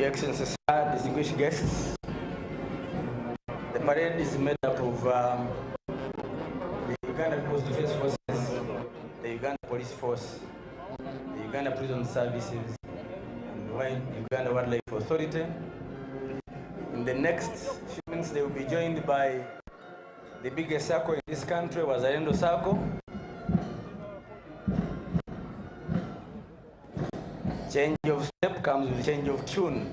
Your Excellency, sir, distinguished guests, the parade is made up of the Uganda People's Defense Forces, the Uganda Police Force, the Uganda Prison Services, and the Uganda Wildlife Authority. In the next few minutes, they will be joined by the biggest circle in this country, Wazalendo Circle. Change of step comes with change of tune.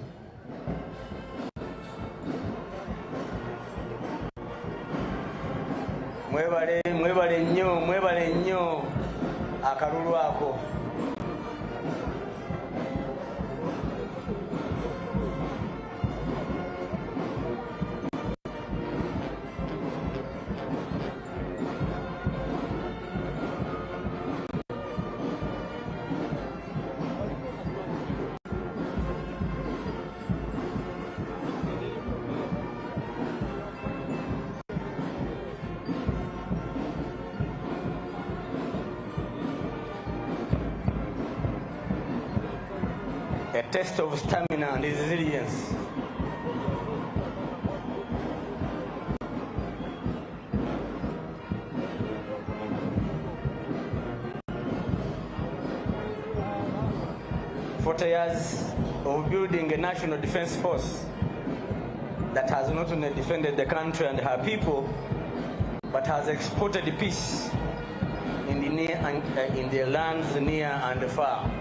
Mwebale nnyo akalulu ako. A test of stamina and resilience. Years of building a national defense force that has not only defended the country and her people, but has exported peace in the near and in the lands near and far.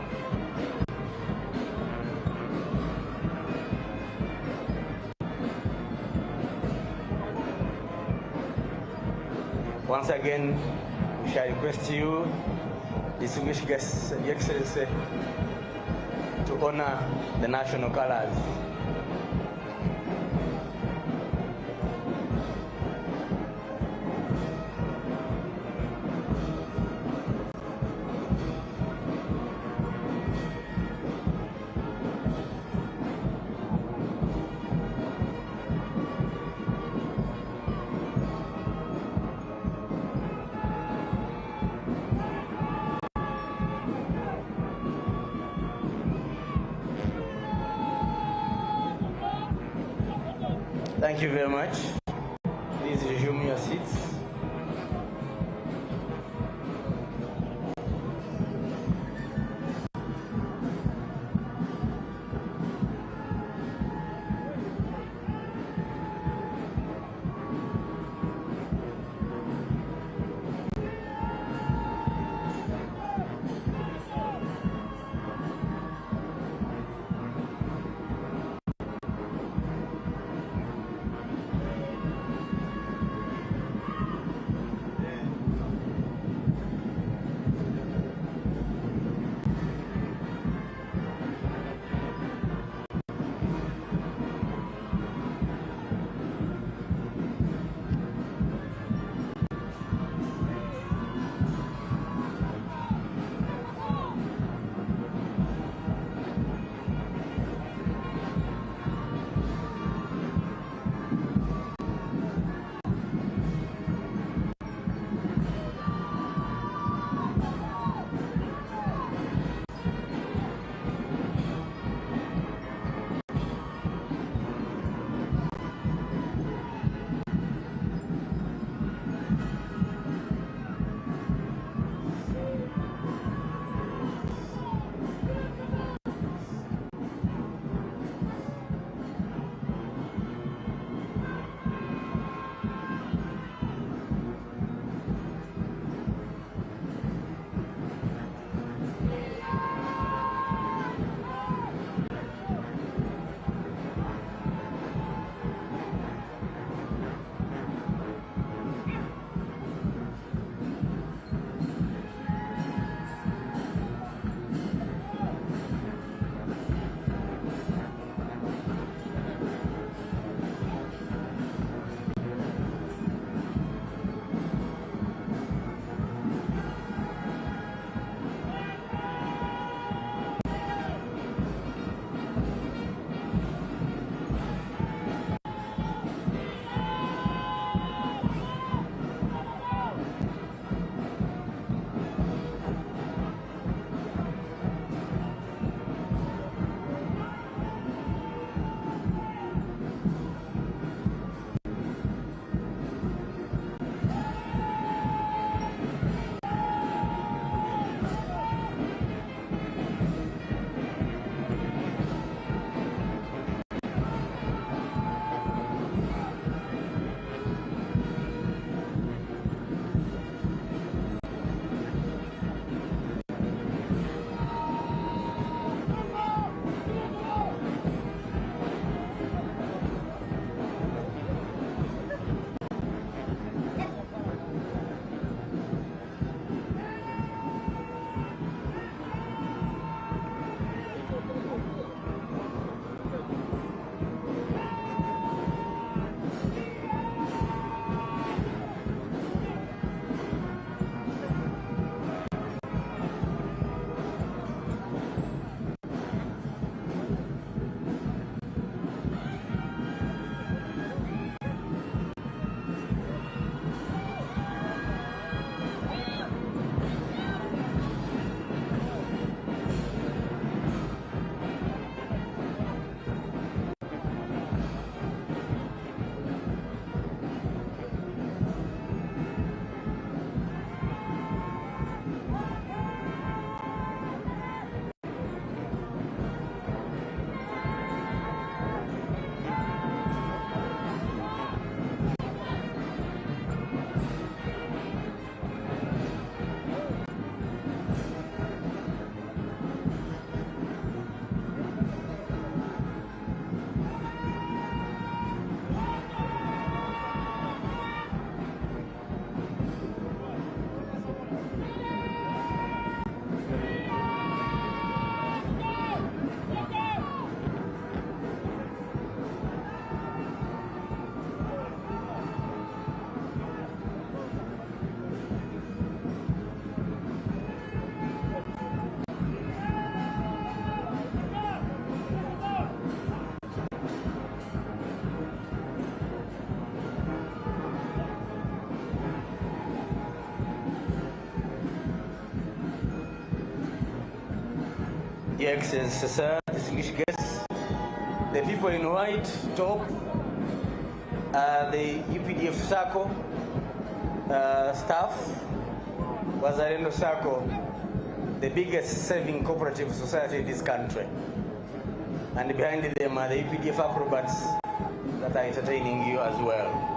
Once again, we shall request you, distinguished guests and Your Excellency, to honor the national colors. Thank you very much. Please resume your seats. Your Excellency, sir, distinguished guests, the people in white top are the UPDF Sacco staff, Wazalendo Sacco, the biggest saving cooperative society in this country. And behind them are the UPDF acrobats that are entertaining you as well.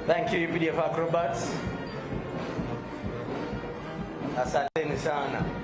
Thank you, UPDF acrobats. Asanteni sana.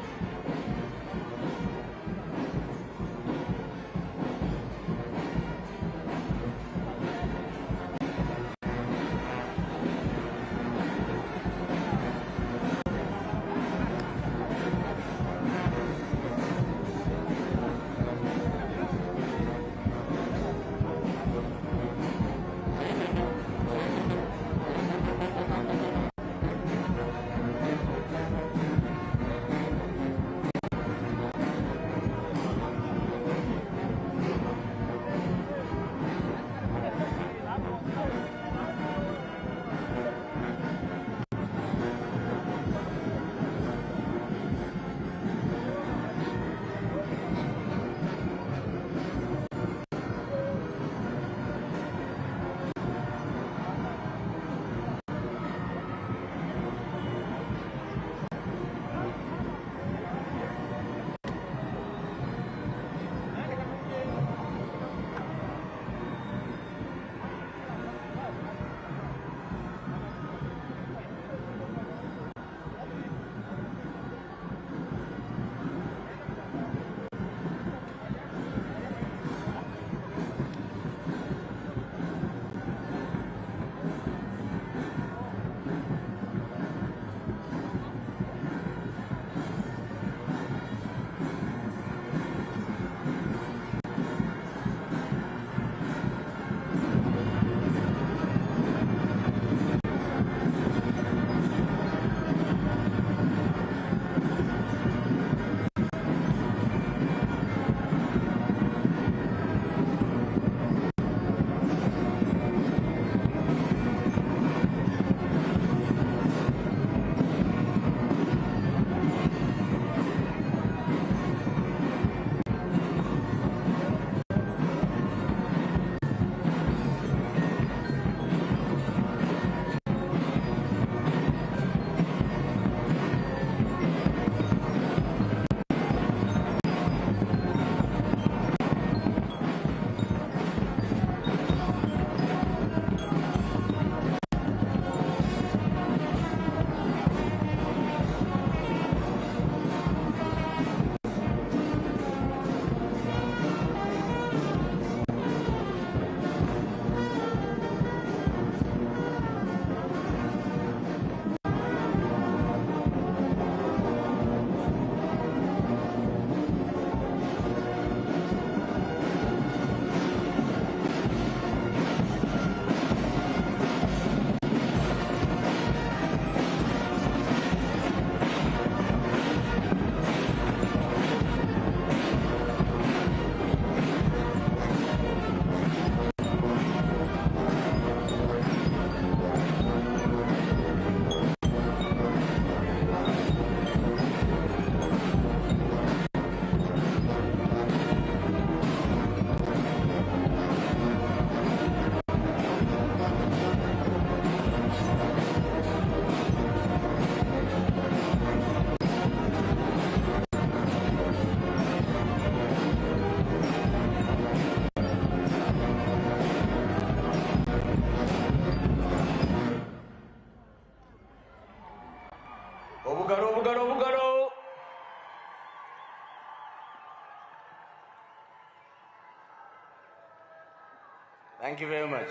Thank you very much.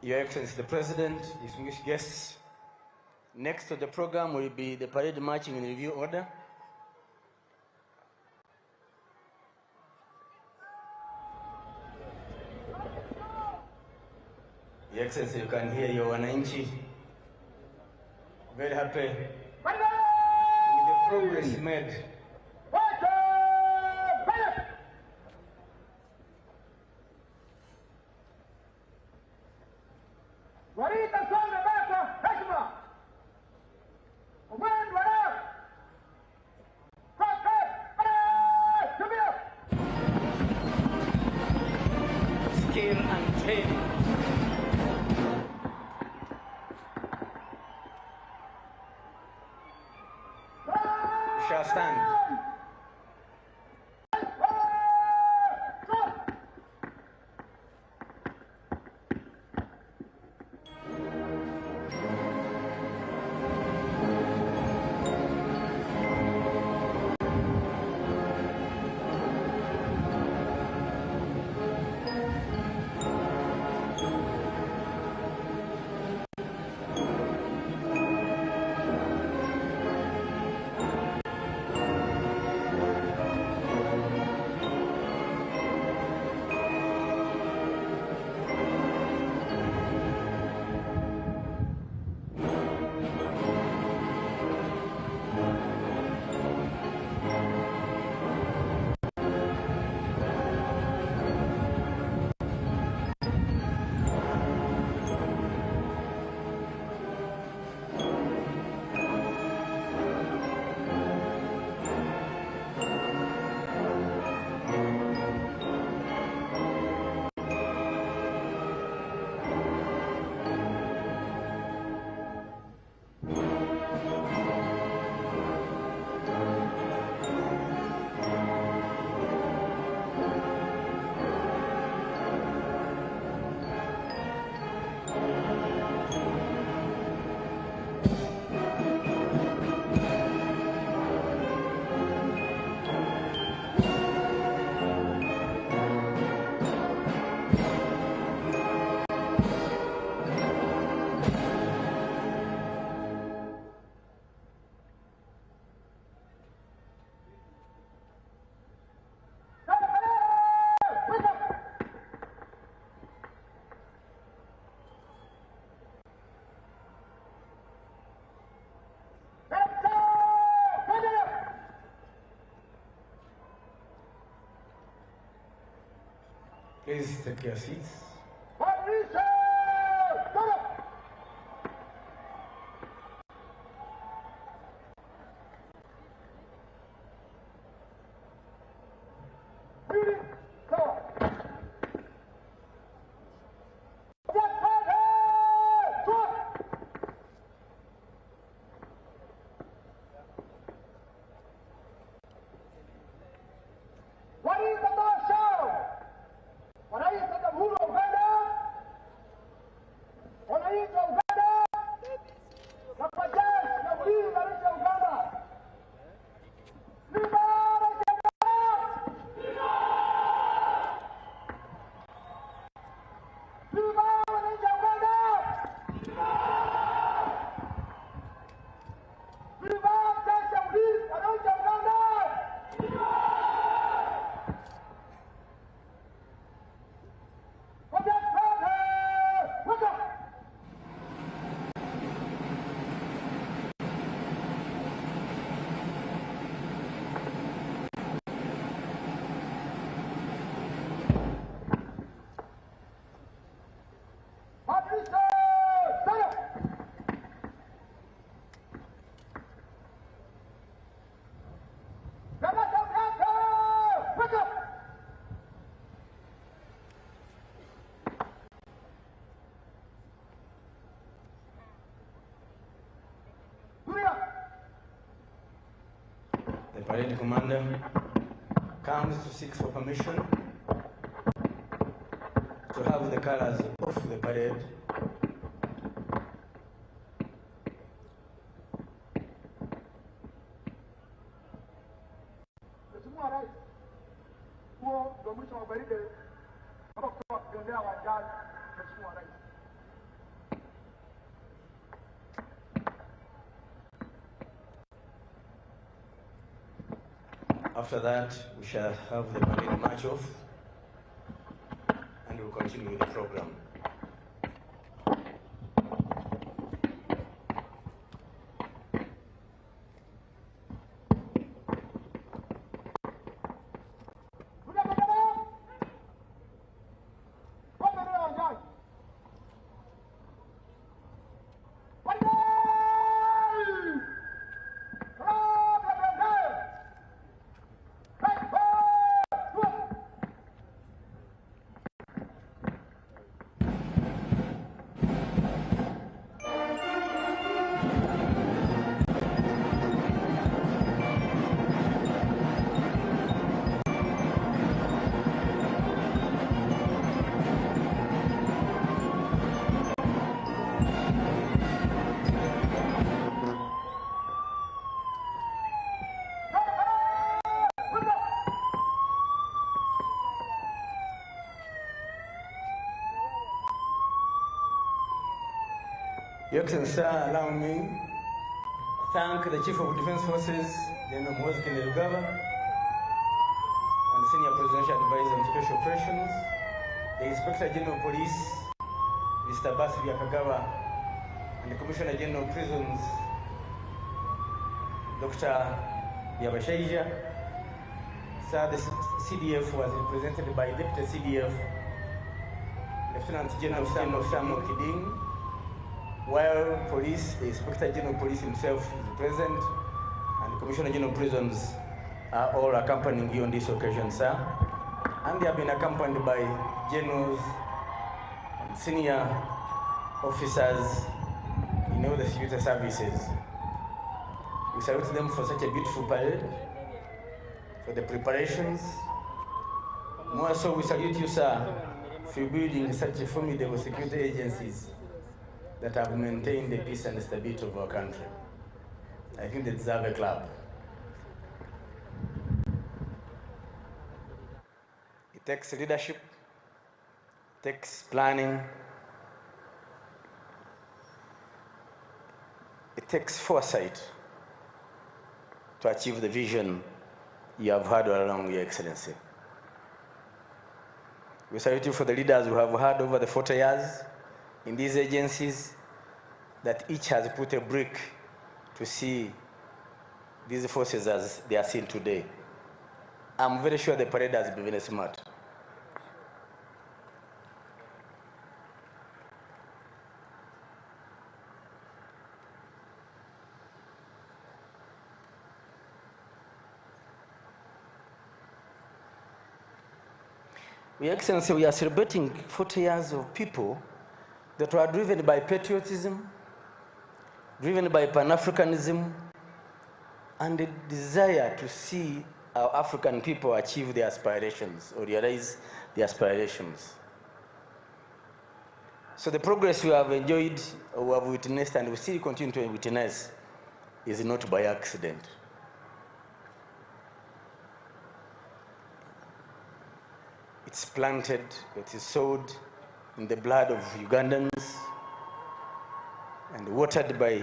Your Excellency the President, distinguished guests, next to the program will be the parade marching in review order. Your Excellency, you can hear your wananchi very happy with the progress made. Skill and training. We shall stand. Please take your seats. What is the marshal? What is the parade commander comes to seek for permission to have the colors off the parade. After that, we shall have the parade march off and we'll continue with the program. Your Excellency, allow me to thank the Chief of Defense Forces, General Moses Kenderugaba, and the Senior Presidential Advisor on Special Operations, the Inspector General of Police, Mr. Basi Kagawa, and the Commissioner General of Prisons, Dr. Yabashaija. Sir, the CDF was represented by Deputy CDF, Lieutenant General Samuel Kiding, while police, the Inspector General of Police himself is present, and the Commissioner General of Prisons are all accompanying you on this occasion, sir. And they have been accompanied by generals and senior officers in all the security services. We salute them for such a beautiful parade, for the preparations. More so, we salute you, sir, for building such a formidable security agencies that have maintained the peace and the stability of our country. I think they deserve a clap. It takes leadership, it takes planning, it takes foresight to achieve the vision you have had all along, Your Excellency. We salute you for the leaders who have had over the 40 years in these agencies, that each has put a brick to see these forces as they are seen today. I'm very sure the parade has been very smart. Your Excellency, we are celebrating 40 years of people that were driven by patriotism, driven by Pan-Africanism, and the desire to see our African people achieve their aspirations or realize their aspirations. So the progress we have enjoyed, or we have witnessed, and we still continue to witness, is not by accident. It's planted, it is sowed in the blood of Ugandans and watered by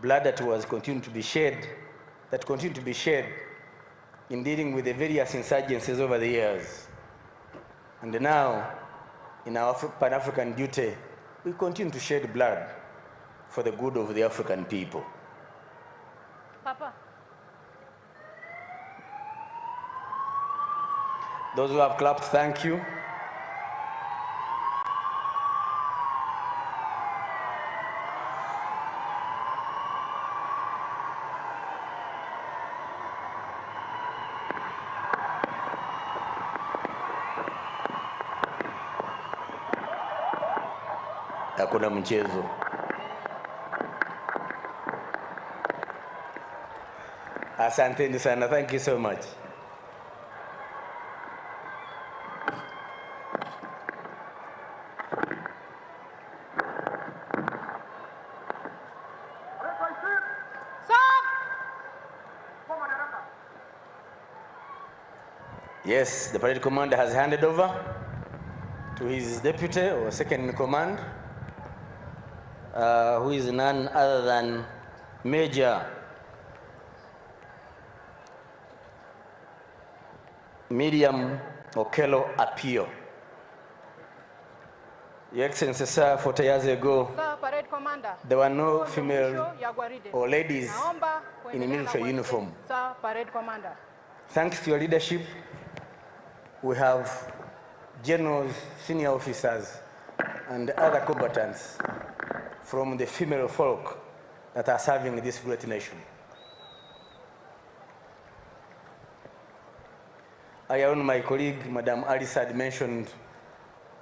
blood that was continued to be shed, that continued to be shed in dealing with the various insurgencies over the years. And now, in our Pan-African duty, we continue to shed blood for the good of the African people. Papa. Those who have clapped, thank you. Hakuna mchezo. Asanteni sana. Thank you so much. Yes, the parade commander has handed over to his deputy or second in command, who is none other than Major Miriam Okello Apio. Your Excellency, sir, 40 years ago, Sir, parade commander, there were no female or ladies in military uniform. Sir, parade commander. Thanks to your leadership, we have generals, senior officers, and other combatants from the female folk that are serving this great nation. I own my colleague, Madam Alice, had mentioned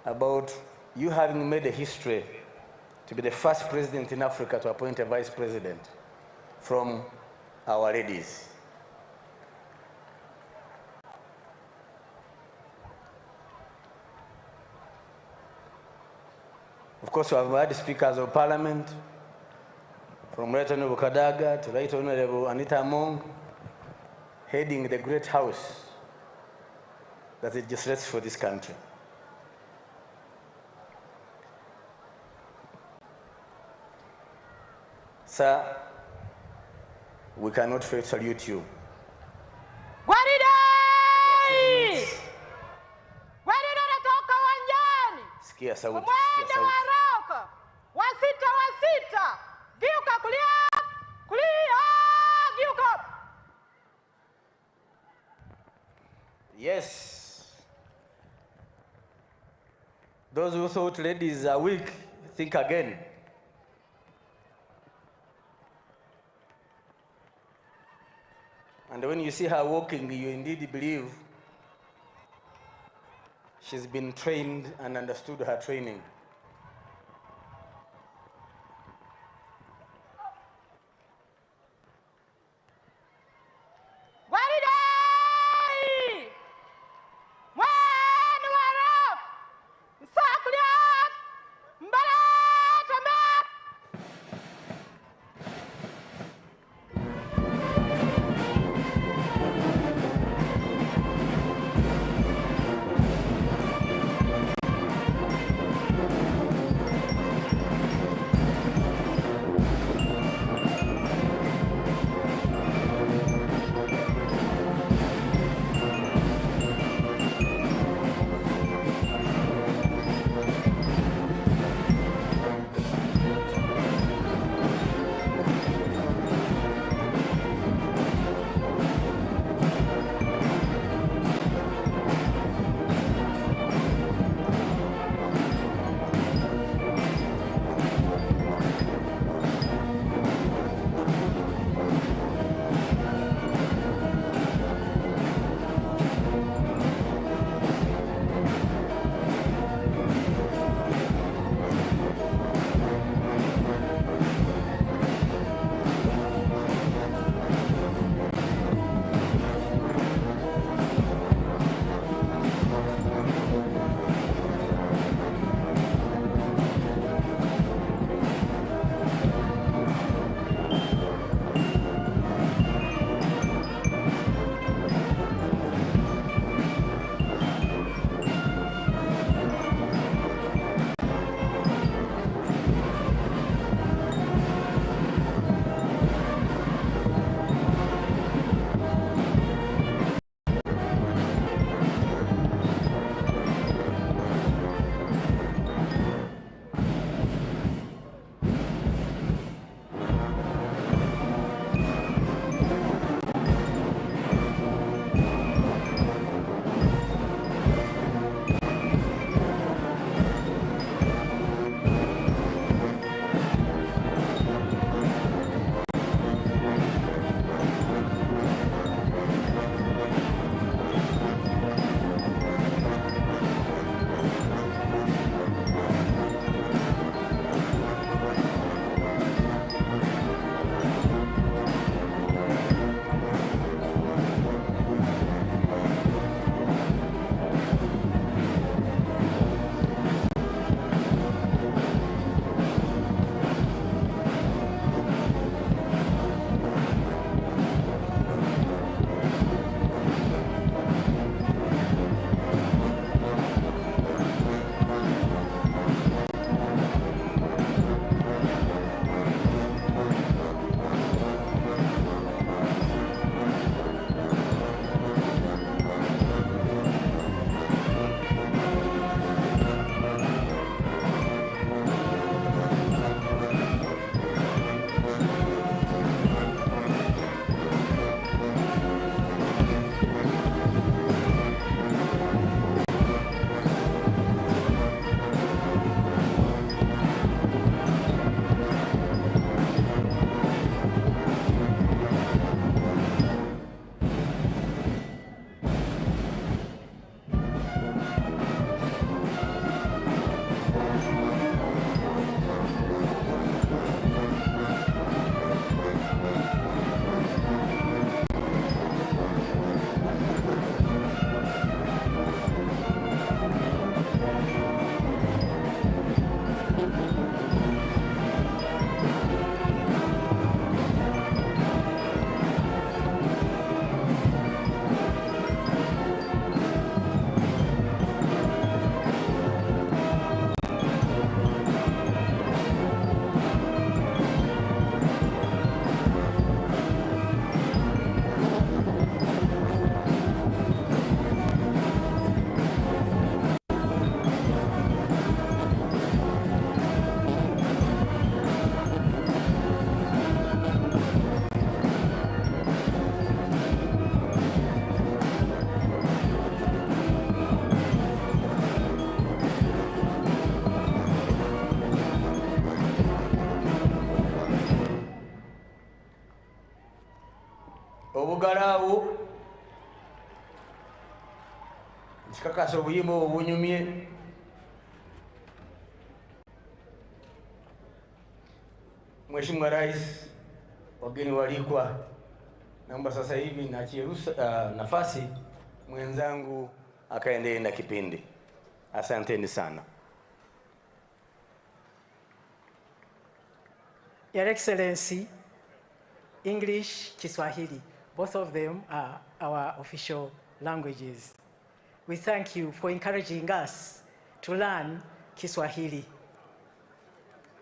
about you having made a history to be the first president in Africa to appoint a vice president from our ladies. Of course, we have had speakers of parliament, from Right Honorable Kadaga to Right Honorable Anita Among, heading the great house that legislates for this country. Sir, we cannot fail to salute you. Gwaride! Gwaride natoka uwanjani. Sikia sauti. Mwende waroka. Wasita. Giuka kulia. Giuka. Yes. Those who thought ladies are weak, think again. And when you see her walking, you indeed believe she's been trained and understood her training. obugalaawo nkikakasa obuyimba obwo bunyumye. Mheshimiwa Rais, wageni walikwa, naomba sasa hivi naachie nafasi mwenzangu akaendelee na kipindi. Asanteni sana. Your Excellency, English, Kiswahili, both of them are our official languages. We thank you for encouraging us to learn Kiswahili.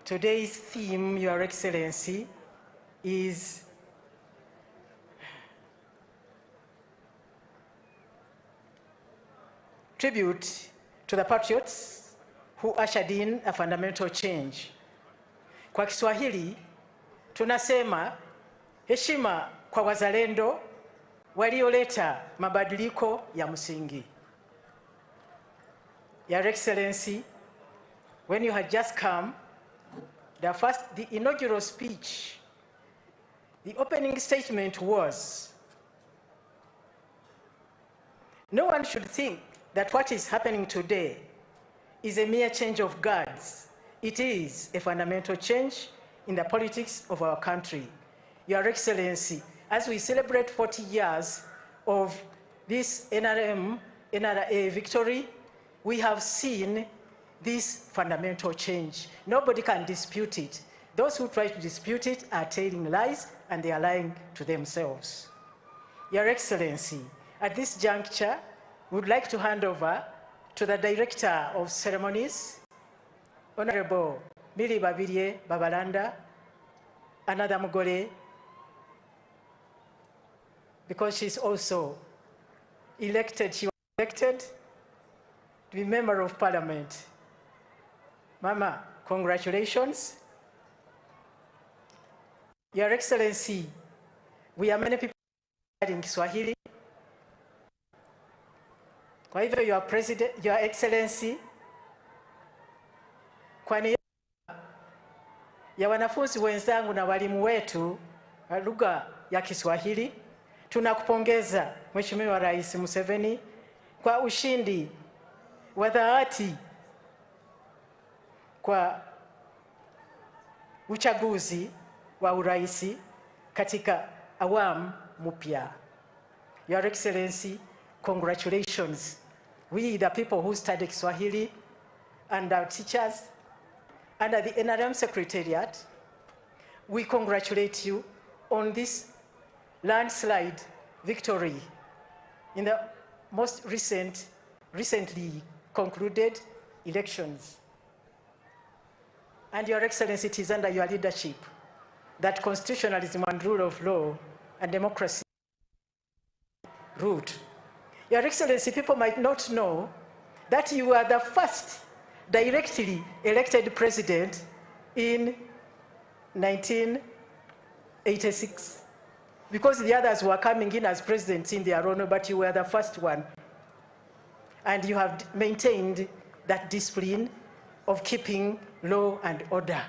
Today's theme, Your Excellency, is tribute to the patriots who ushered in a fundamental change. Kwa Kiswahili tunasema heshima kwa wazalendo walioleta mabadiliko ya msingi. Your Excellency, when you had just come, the inaugural speech, the opening statement was, no one should think that what is happening today is a mere change of guards. It is a fundamental change in the politics of our country. Your Excellency, as we celebrate 40 years of this NRA victory, we have seen this fundamental change. Nobody can dispute it. Those who try to dispute it are telling lies, and they are lying to themselves. Your Excellency, at this juncture, we would like to hand over to the Director of Ceremonies, Honorable Mili Babirie Babalanda, another Mugore, because she's also elected, she was elected to be Member of Parliament. Mama, congratulations. Your Excellency, we are many people in Kiswahili. Kwa hivyo, Your Excellency, kwa niaba ya wanafunzi wenzangu na walimu wetu wa lugha ya Kiswahili, tunakupongeza Mheshimiwa Rais Museveni kwa ushindi wa dhati kwa uchaguzi wa uraisi katika awamu mpya. Your Excellency, congratulations. We, the people who study Kiswahili, and our teachers, under the NRM Secretariat, we congratulate you on this landslide victory in the most recently concluded elections. And Your Excellency, it is under your leadership that constitutionalism and rule of law and democracy root. Your Excellency, people might not know that you are the first directly elected president in 1986, because the others were coming in as presidents in their own, but you were the first one. And you have maintained that discipline of keeping law and order.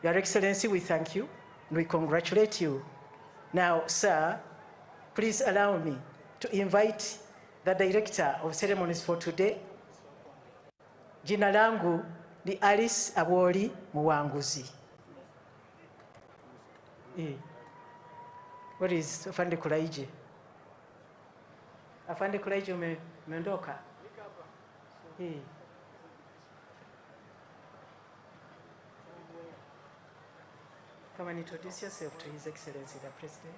Your Excellency, we thank you and we congratulate you. Now, sir, please allow me to invite the Director of Ceremonies for today. Jina langu ni Alice Aboli Muwanguzi. What is Afande Kulaije? Afande Kulaije umeondoka? Come and introduce yourself to His Excellency the President.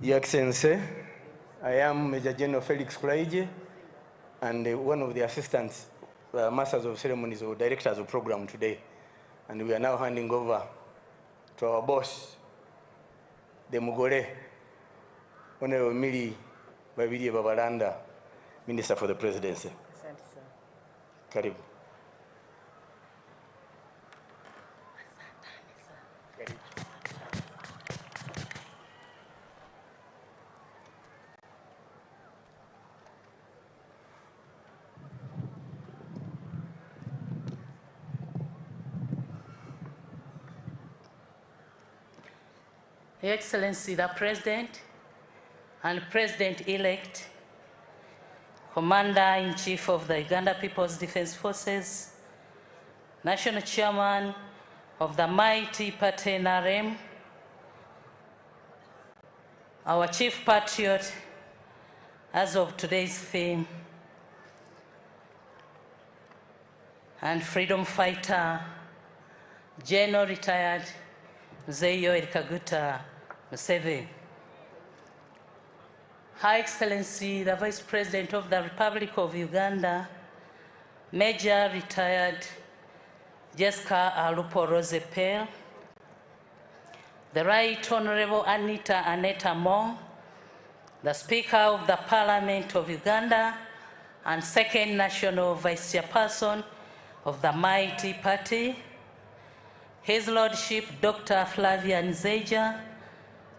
Your Excellency, I am Major General Felix Kulaije, and one of the assistants, Masters of Ceremonies or Directors of Program today. And we are now handing over to our boss, the Mugore, Honorable Mili Babirie Babalanda, Minister for the Presidency. Karibu. Your Excellency the President, and President-elect, Commander-in-Chief of the Uganda People's Defense Forces, National Chairman of the mighty 40th Nra, our Chief Patriot, as of today's theme, and freedom fighter, General Retired Mzee Yoweri Kaguta Museveni. Her Excellency, the Vice President of the Republic of Uganda, Major Retired Jessica Alupo Rose Pell, the Right Honorable Anita Mo, the Speaker of the Parliament of Uganda and Second National Vice Chairperson of the mighty party, His Lordship Dr. Flavian Nzeja,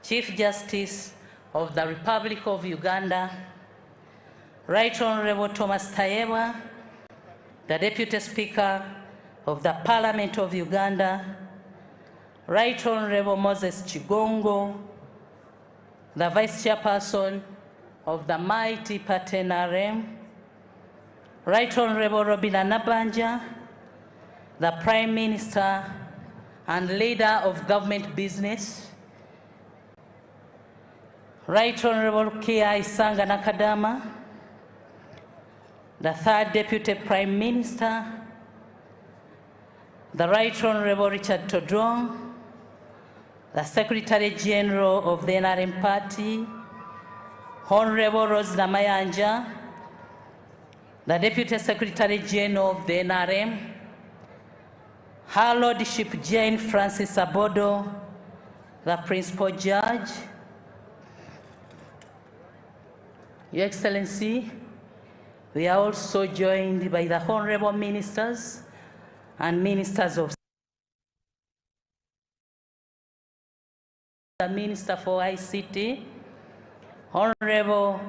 Chief Justice of the Republic of Uganda, Right Honorable Thomas Tayebwa, the Deputy Speaker of the Parliament of Uganda, Right Honorable Moses Chigongo, the Vice Chairperson of the mighty 40th Nra, Right Honorable Robina Nabanja, the Prime Minister and Leader of Government Business, Right Honorable Kia Isanga Nakadama, the Third Deputy Prime Minister, the Right Honorable Richard Todrong, the Secretary General of the NRM Party, Honorable Rose Namayanja, the Deputy Secretary General of the NRM, Her Lordship Jane Francis Abodo, the Principal Judge, Your Excellency, we are also joined by the Honorable Ministers and Ministers of the Minister for ICT, Honorable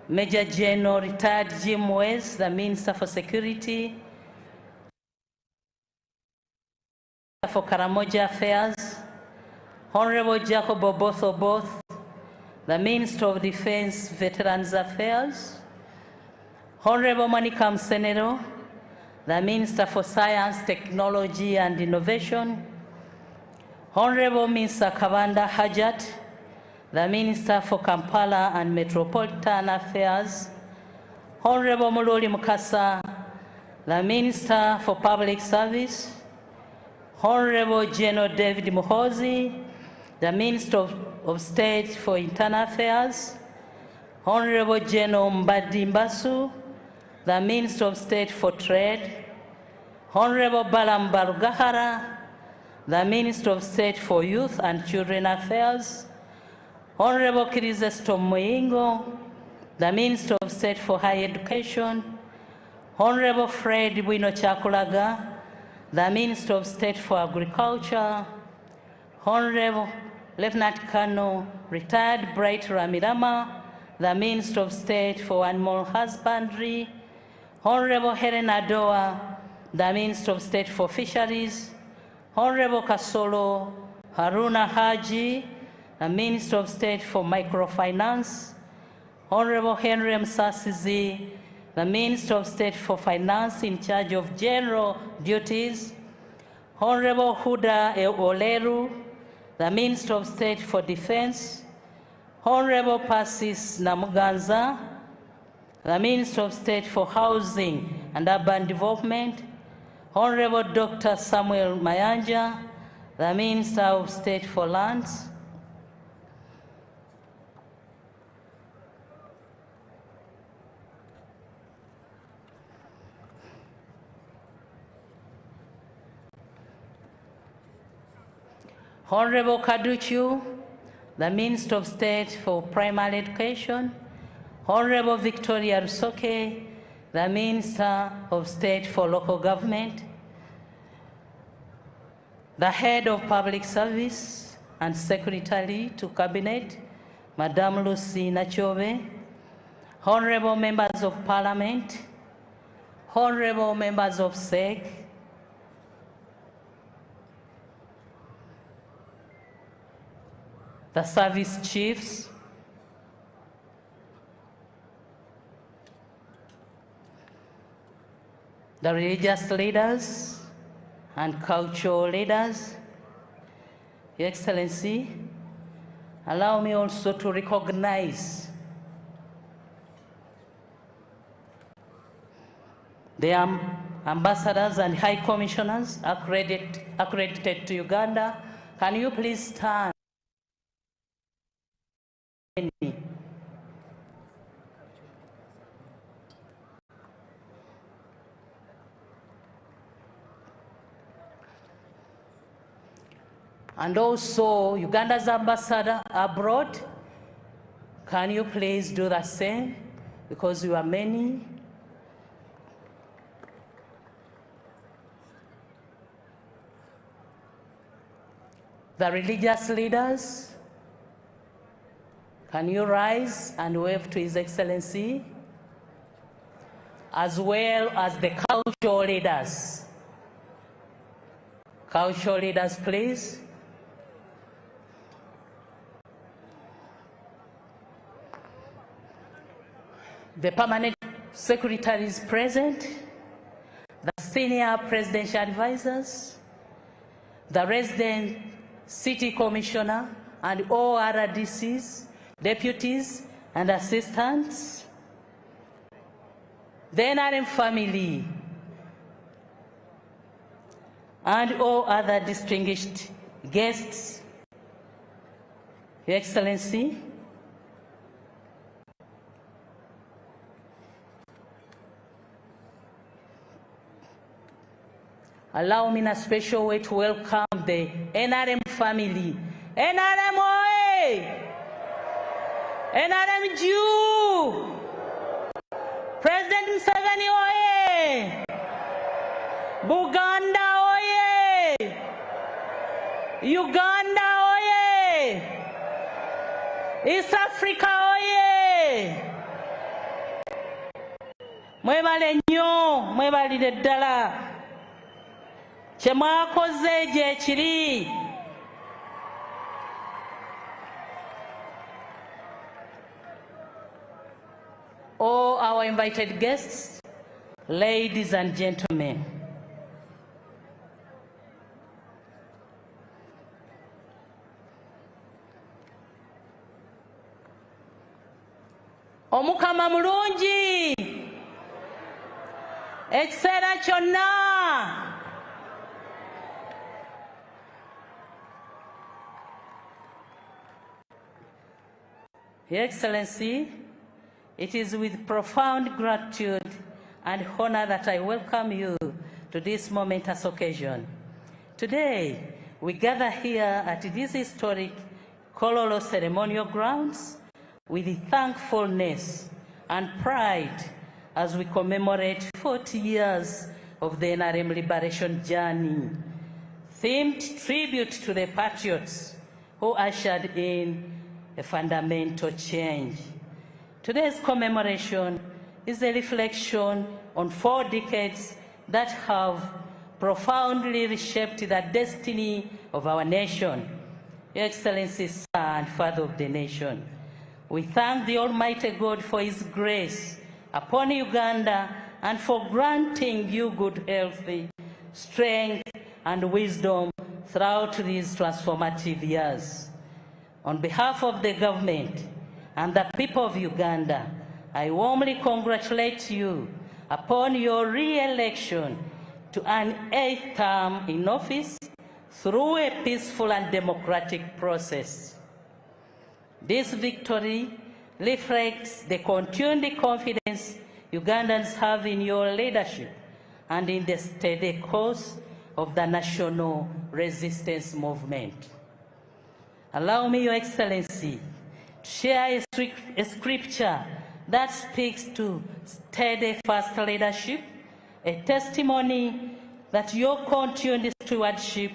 Major General Retired Jim West, the Minister for Security, for Karamoja Affairs, Honorable Jacob Oboth, the Minister of Defense Veterans Affairs, Honorable Monica Msenero, the Minister for Science, Technology and Innovation, Honorable Mr. Kavanda Hajat, the Minister for Kampala and Metropolitan Affairs, Honorable Muloli Mukasa, the Minister for Public Service, Honorable General David Muhozi, the Minister of State for Internal Affairs, Honorable General Mbadi Mbasu, the Minister of State for Trade, Honorable Balam Barugahara, the Minister of State for Youth and Children Affairs, Honorable Kirizesto Muyingo, the Minister of State for Higher Education, Honorable Fred Bwino Chakulaga, the Minister of State for Agriculture, Honorable Lieutenant Colonel Retired Bright Ramirama, the Minister of State for Animal Husbandry, Honorable Helen Adoa, the Minister of State for Fisheries, Honorable Kasolo Haruna Haji, the Minister of State for Microfinance, Honorable Henry Msasizi, the Minister of State for Finance in charge of general duties, Honorable Huda Oleru, the Minister of State for Defense, Honorable Persis Namuganza, the Minister of State for Housing and Urban Development, Honorable Dr. Samuel Mayanja, the Minister of State for Lands, Honorable Kaduchu, the Minister of State for Primary Education, Honorable Victoria Rusoke, the Minister of State for Local Government, the Head of Public Service and Secretary to Cabinet, Madame Lucy Nachobe, Honorable Members of Parliament, Honorable Members of SEC, the Service Chiefs, the religious leaders and cultural leaders, Your Excellency, allow me also to recognize the ambassadors and high commissioners accredited to Uganda. Can you please stand? And also Uganda's ambassador abroad, can you please do the same, because you are many. The religious leaders, can you rise and wave to His Excellency, as well as the cultural leaders. Cultural leaders, please. The permanent secretary is present, the senior presidential advisors, the resident city commissioner, and all other DCs, deputies, and assistants, the NRM family, and all other distinguished guests. Your Excellency, allow me in a special way to welcome the NRM family. NRM oye! NRM Jew! President Museveni oye! Buganda oye! Uganda oye! East Africa oye! Mwebale nnyo, mwebalire ddala. Kye mwakoze gye kiri. All our invited guests, ladies and gentlemen, Omukama mulungi, ekiseera kyonna. Your Excellency, it is with profound gratitude and honor that I welcome you to this momentous occasion. Today, we gather here at this historic Kololo ceremonial grounds with thankfulness and pride as we commemorate 40 years of the NRM liberation journey, themed tribute to the patriots who ushered in a fundamental change. Today's commemoration is a reflection on 4 decades that have profoundly reshaped the destiny of our nation. Your Excellency, Sir and Father of the nation, we thank the Almighty God for His grace upon Uganda and for granting you good health, strength, and wisdom throughout these transformative years. On behalf of the government and the people of Uganda, I warmly congratulate you upon your re-election to an 8th term in office through a peaceful and democratic process. This victory reflects the continued confidence Ugandans have in your leadership and in the steady course of the national resistance movement. Allow me, Your Excellency, to share a scripture that speaks to steadfast leadership, a testimony that your continued stewardship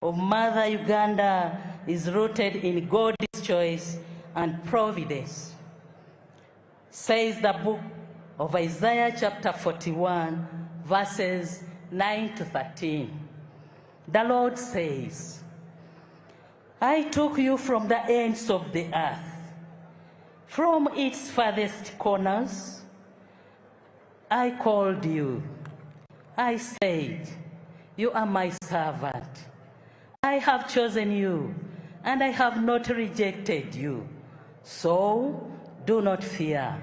of Mother Uganda is rooted in God's choice and providence. Says the book of Isaiah chapter 41, verses 9 to 13. The Lord says, I took you from the ends of the earth, from its farthest corners. I called you. I said, "You are my servant. I have chosen you, and I have not rejected you. So do not fear,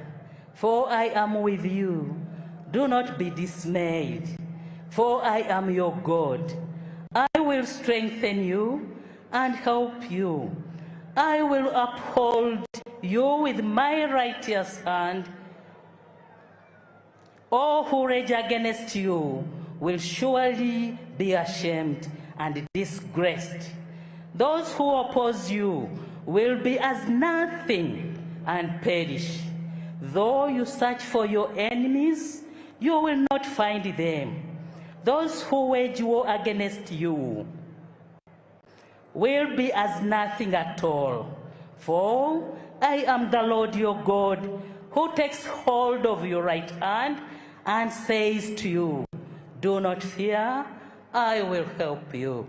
for I am with you. Do not be dismayed, for I am your God. I will strengthen you and help you. I will uphold you with my righteous hand. All who rage against you will surely be ashamed and disgraced. Those who oppose you will be as nothing and perish. Though you search for your enemies, you will not find them. Those who wage war against you will be as nothing at all. For I am the Lord your God, who takes hold of your right hand and says to you, "Do not fear, I will help you."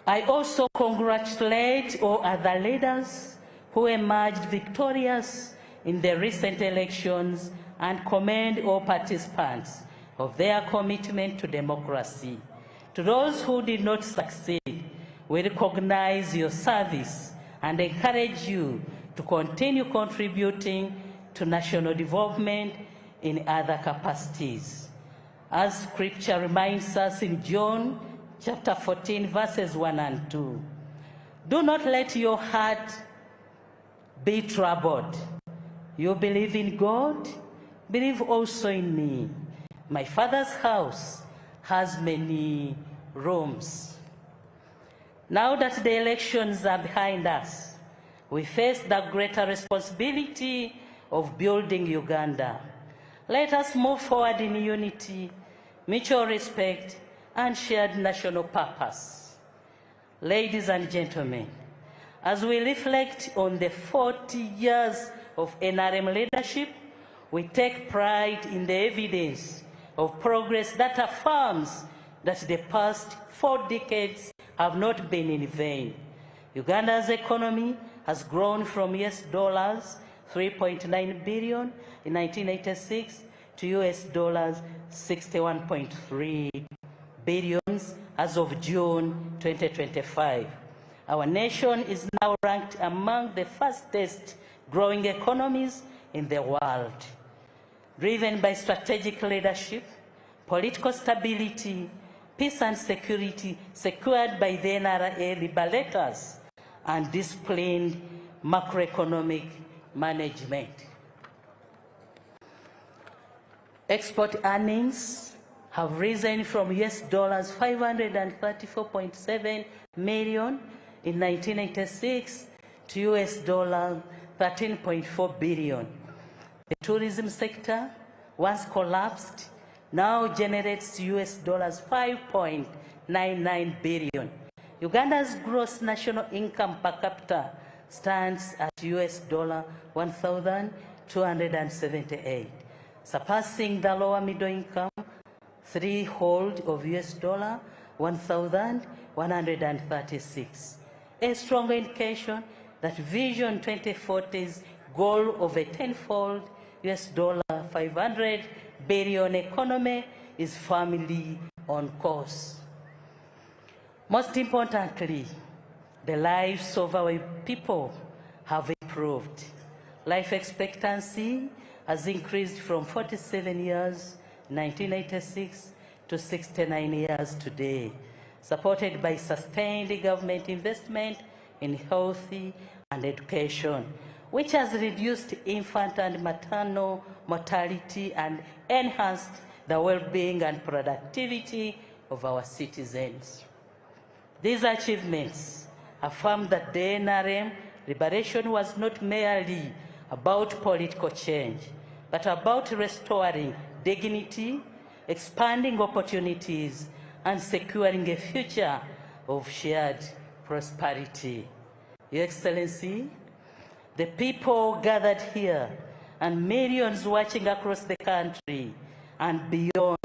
I also congratulate all other leaders who emerged victorious in the recent elections and commend all participants of their commitment to democracy. To those who did not succeed, we recognize your service and encourage you to continue contributing to national development in other capacities. As Scripture reminds us in John chapter 14, verses 1 and 2, "Do not let your heart be troubled. You believe in God, believe also in me. My Father's house has many rooms." Now that the elections are behind us, we face the greater responsibility of building Uganda. Let us move forward in unity, mutual respect, and shared national purpose. Ladies and gentlemen, as we reflect on the 40 years of NRM leadership, we take pride in the evidence of progress that affirms that the past 4 decades have not been in vain. Uganda's economy has grown from US $3.9 billion in 1986 to US $61.3 billion as of June 2025. Our nation is now ranked among the fastest growing economies in the world. Driven by strategic leadership, political stability, peace and security secured by the NRA liberators, and disciplined macroeconomic management. Export earnings have risen from US $534.7 million in 1996 to US $13.4 billion. The tourism sector, once collapsed, now generates US $5.99 billion. Uganda's gross national income per capita stands at US $1,278, surpassing the lower middle income threshold of US $1,136. A strong indication that Vision 2040's goal of a tenfold US $500 billion economy is firmly on course. Most importantly, the lives of our people have improved. Life expectancy has increased from 47 years in 1986 to 69 years today, supported by sustained government investment in health and education, which has reduced infant and maternal mortality and enhanced the well-being and productivity of our citizens. These achievements affirm that the NRM liberation was not merely about political change, but about restoring dignity, expanding opportunities, and securing a future of shared prosperity. Your Excellency, the people gathered here and millions watching across the country and beyond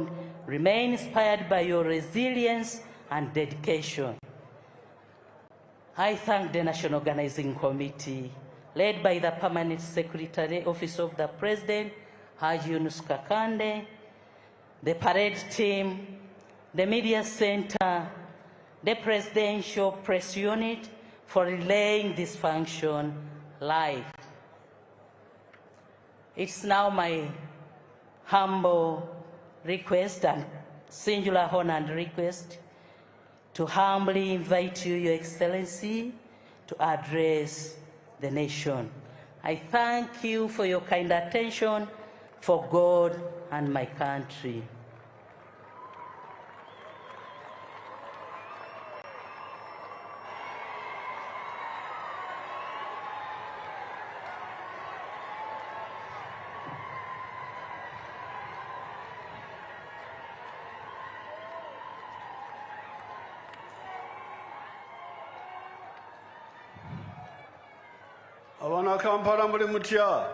remain inspired by your resilience and dedication. I thank the National Organizing Committee, led by the Permanent Secretary, Office of the President, Haji Yunus Kakande, the parade team, the media center, the presidential press unit for relaying this function live. It's now my humble request and singular honor and request to humbly invite you, Your Excellency, to address the nation. I thank you for your kind attention for God and my country. Abana Kampala muri mutya.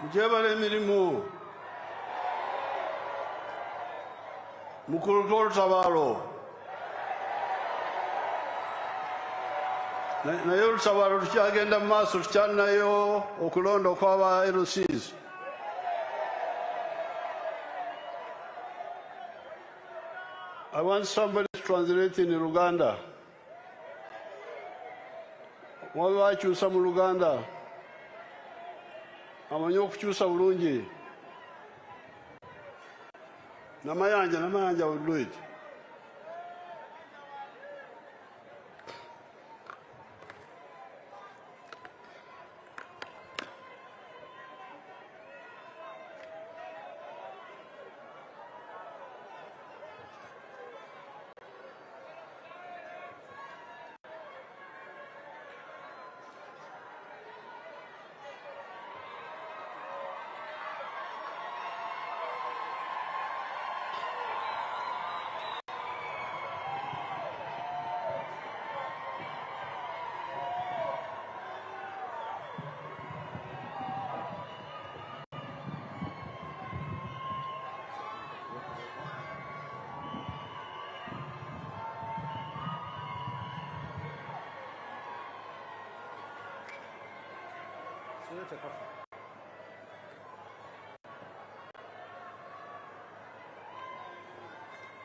Mujebale emirimu. Mukuluka olutabalo. Naye olutabalo tukyagenda mu maaso tukyalinayo okulonda okw'aba LCs. I want somebody to translate in Uganda. Wabe bakyusa mu Luganda amanyi okukyusa bulungi. Namayanja will do it.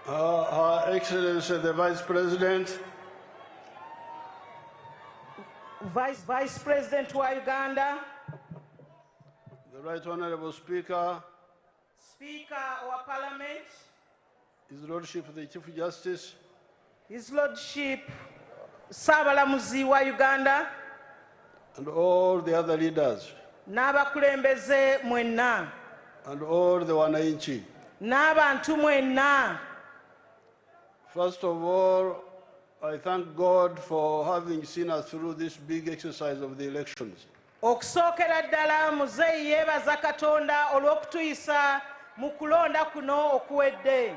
Her Excellency the Vice President, Vice President wa Uganda, the Right Honorable Speaker, Speaker of Parliament, His Lordship the Chief Justice, His Lordship Saabalamuzi wa Uganda, and all the other leaders, n'abakulembeze mwenna, and all the wananchi. n'abantu mwenna. First of all, I thank God for having seen us through this big exercise of the elections. Okusookera ddala muzeeyi yeebaza Katonda olw'okutuyisa mu kulonda kuno okuwedde.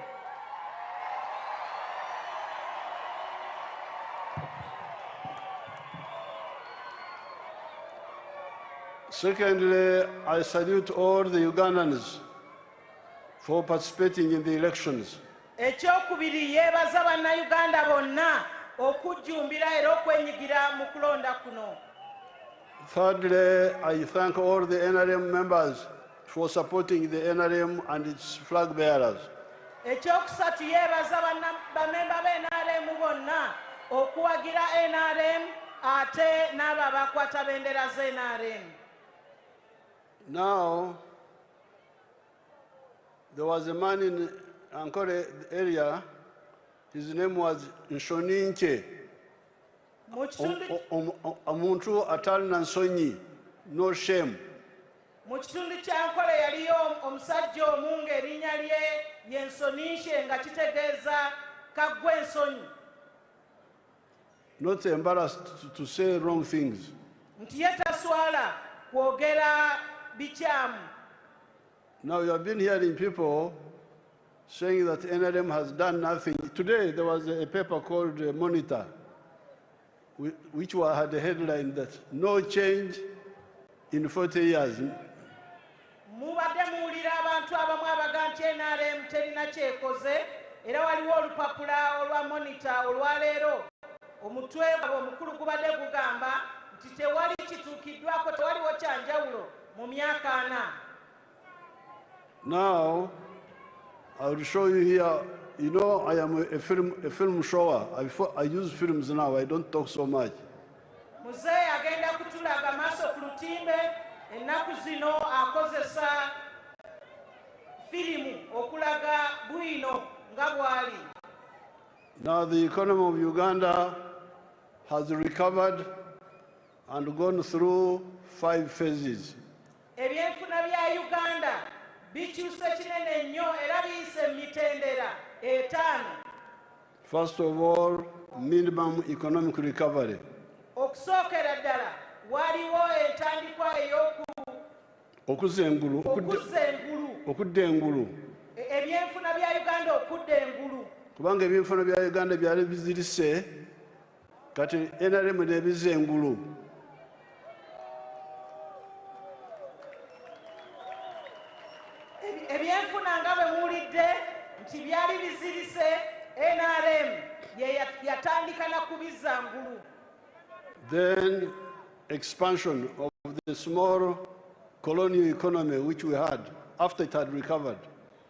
Secondly, I salute all the Ugandans for participating in the elections. Ekyokubiri yeebaza bannayuganda bonna okujjumbira era okwenyigira mu kulonda kuno. Thirdly, I thank all the NRM members for supporting the NRM and its flag bearers. Ekyokusatu yeebaza bamemba b'NRM bonna okuwagira NRM ate n'abo abakwata bendera z'NRM. Now, there was a man in Ankole area, his name was Nshoninche. Omuntu atalina nsonyi, no shame. Mu kitundu kya Nkole yaliyo omusajja omu ng'erinnya lye ye Nshoninche nga kitegeeza kaggwa ensonyi. Not embarrassed to say wrong things. Nti ye taswala kwogera bikyamu. Now you have been hearing people saying that NRM has done nothing. Today there was a paper called Monitor, which had a headline that no change in 40 years. Mubadde muwulira abantu abamu abaga nti NRM terina kyekoze, era waliwo olupapula olwa Monitor olwaleero omutwe omukulu gubadde gugamba nti tewali kituukiddwako tewaliwo kyanjawulo mu myaka 4. Now, I will show you here. You know, I am a film shower. I use films now. I don't talk so much. Muzeeyi agenda kutulaga maaso ku lutimbe ennaku zino akozesa firimu okulaga bwino nga bwali. Now, the economy of Uganda has recovered and gone through 5 phases. Ebyenfuna bya Uganda bikyuse kinene nnyo era biyise mu mitendera 5. First of all, minimum economic recovery. Okusookera ddala waliwo entandikwa Okudda engulu. ebyenfuna bya Uganda okudda engulu. Kubanga ebyenfuna bya Uganda byali bizirise, kati NRM n'ebizza engulu. Ebyenfuna nga bwe muwulidde nti byali bizirise, NRM yatandika na kubizza ngulu. Then expansion of the small colonial economy which we had after it had recovered.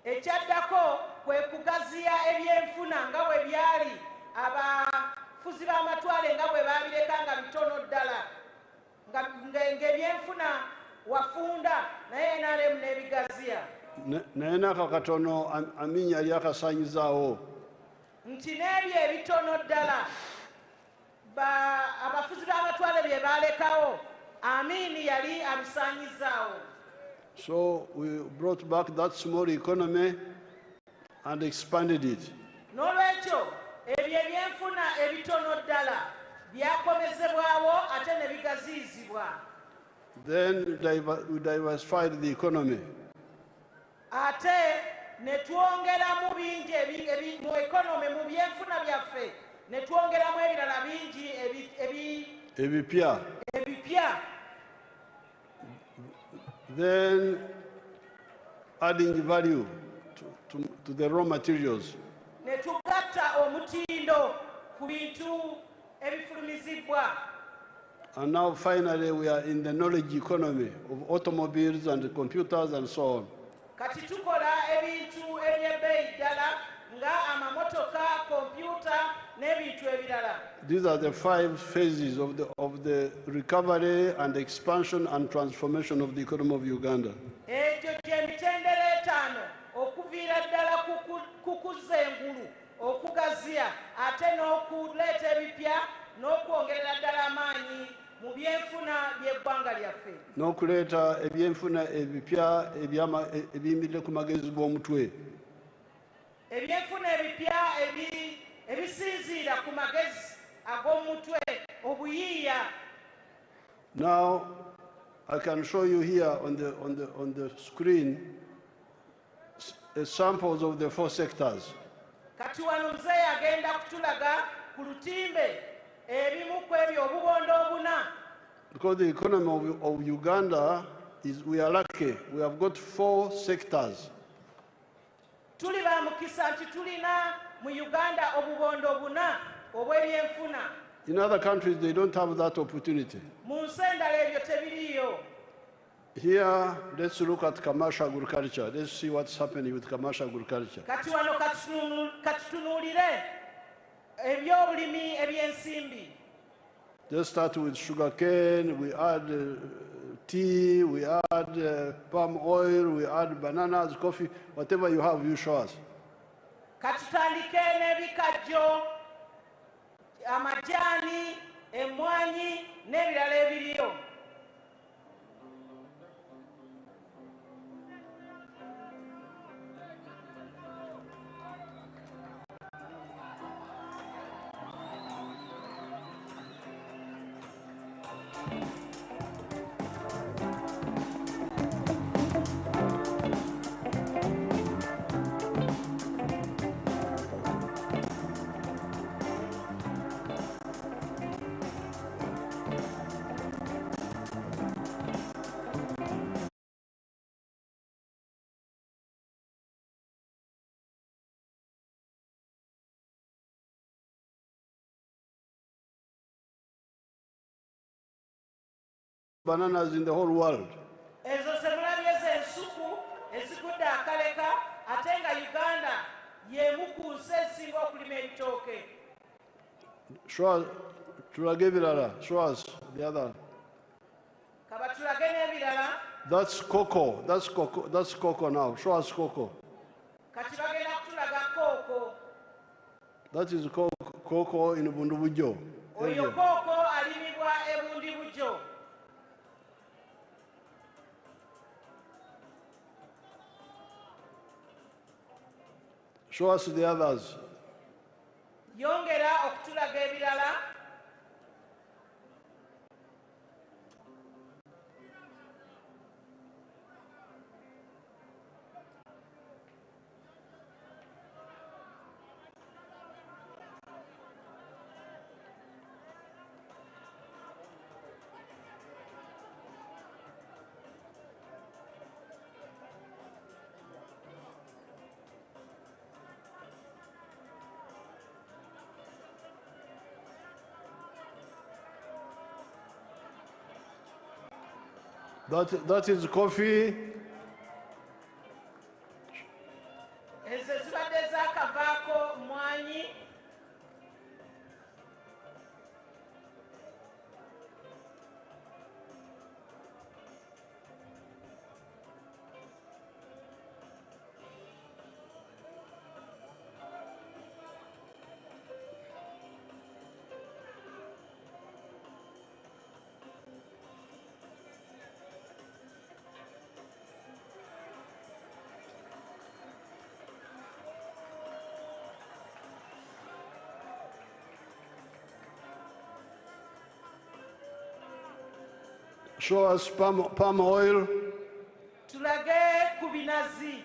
Ekyaddako kwe kugaziya ebyenfuna nga bwe byali, abafuzi b'amatwale nga bwe babireka nga bitono ddala, ng'ebyenfuna wafunda naye NRM n'ebigaziya. Naye n'ako katono Amin yali akasaanyizaawo. Nti n'ebyo ebitono ddala abafuzi b'amatwale bye balekawo, Amin yali abisaanyizaawo. So we brought back that small economy and expanded it. N'olwekyo ebyo ebyenfuna ebitono ddala byakomezebwawo ate ne bigaziyizibwa. Then we diversified the economy. Ate ne twongeramu bingi mu economy, mu byenfuna byaffe ne twongeramu ebirala bingi ebipya. Then adding value to the raw materials. Ne tugatta omutindo ku bintu ebifulumizibwa. And now finally we are in the knowledge economy of automobiles and computers and so on. Kati tukola ebintu eby'ebbeeyi ddala nga amamotoka, kompyuta n'ebintu ebirala. These are the 5 phases of the recovery and expansion and transformation of the economy of Uganda. Egyo gy'emitendera 5 okuviira ddala kukuza engulu, okugaziya ate n'okuleeta ebipya n'okwongerera ddala amaanyi mu byenfuna by'eggwanga lyaffe. N'okuleeta ebyenfuna ebipya ebiyimiridde ku magezi g'omutwe. Ebyenfuna ebipya ebisinziira ku magezi ag'omutwe, obuyiiya. Now I can show you here on the screen samples of the 4 sectors. Kati wano muzeeyi agenda kutulaga ku lutimbe ebimu ku ebyo obubondo 4. Because the economy of Uganda we are lucky. We have got 4 sectors. Tuli ba mukisa nti tulina mu Uganda obubondo 4 obw'ebyenfuna. In other countries they don't have that opportunity. Mu nsi endala ebyo tebiriiyo. Here, let's look at commercial agriculture. Let's see what's happening with commercial agriculture. Kati wano katutunuulire ebyobulimi ebyensimbi. Let's start with sugarcane. We add tea, we add palm oil, we add bananas, coffee, whatever you have, you show us. Katutandike n'ebikajjo, amajaani, emmwanyi n'ebirala ebiriyo. bananas in the whole world. Ezo semulabye z'ensuku ezigudde akaleka ate nga Uganda y'emu ku nsi ezisinga okulima ebitooke. Show us, tulage ebirala. Show us the other. Kabatulage n'ebirala. That's cocoa. That's cocoa. That's cocoa now. Show us cocoa. Kati bagenda kutulaga kooko. That is cocoa in Bundubujo. Oyo kooko alimibwa ebundi bujo. Show us the others. Yongera okutulaga ebirala. That is coffee. Ezo zibadde zaakavaako mwanyi. Show us palm oil. Tulage ku binazi.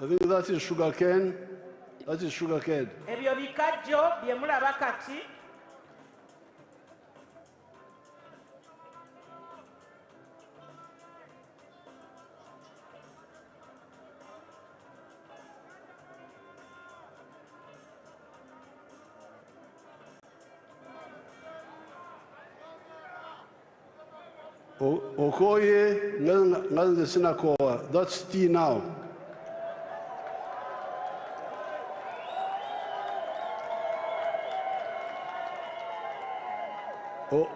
I think that is sugar cane. That is sugar cane. Ebyo bikajjo bye mulaba kati. Okoye nganze sinakoa. That's tea now.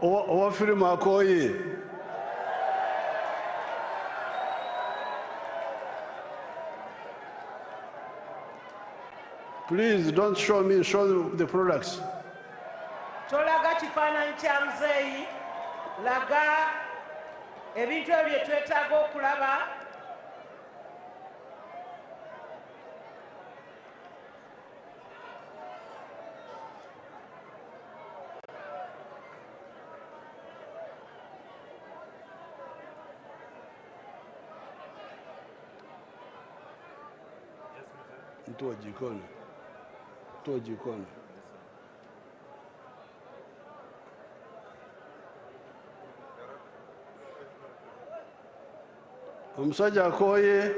Owafirima akoye. Please don't show me, show the products. Tolaga kifaananyi kya muzeeyi, laga ebintu ebyo bye twetaaga okulaba. Toa jikoni. Toa jikoni. Omusajja akoye.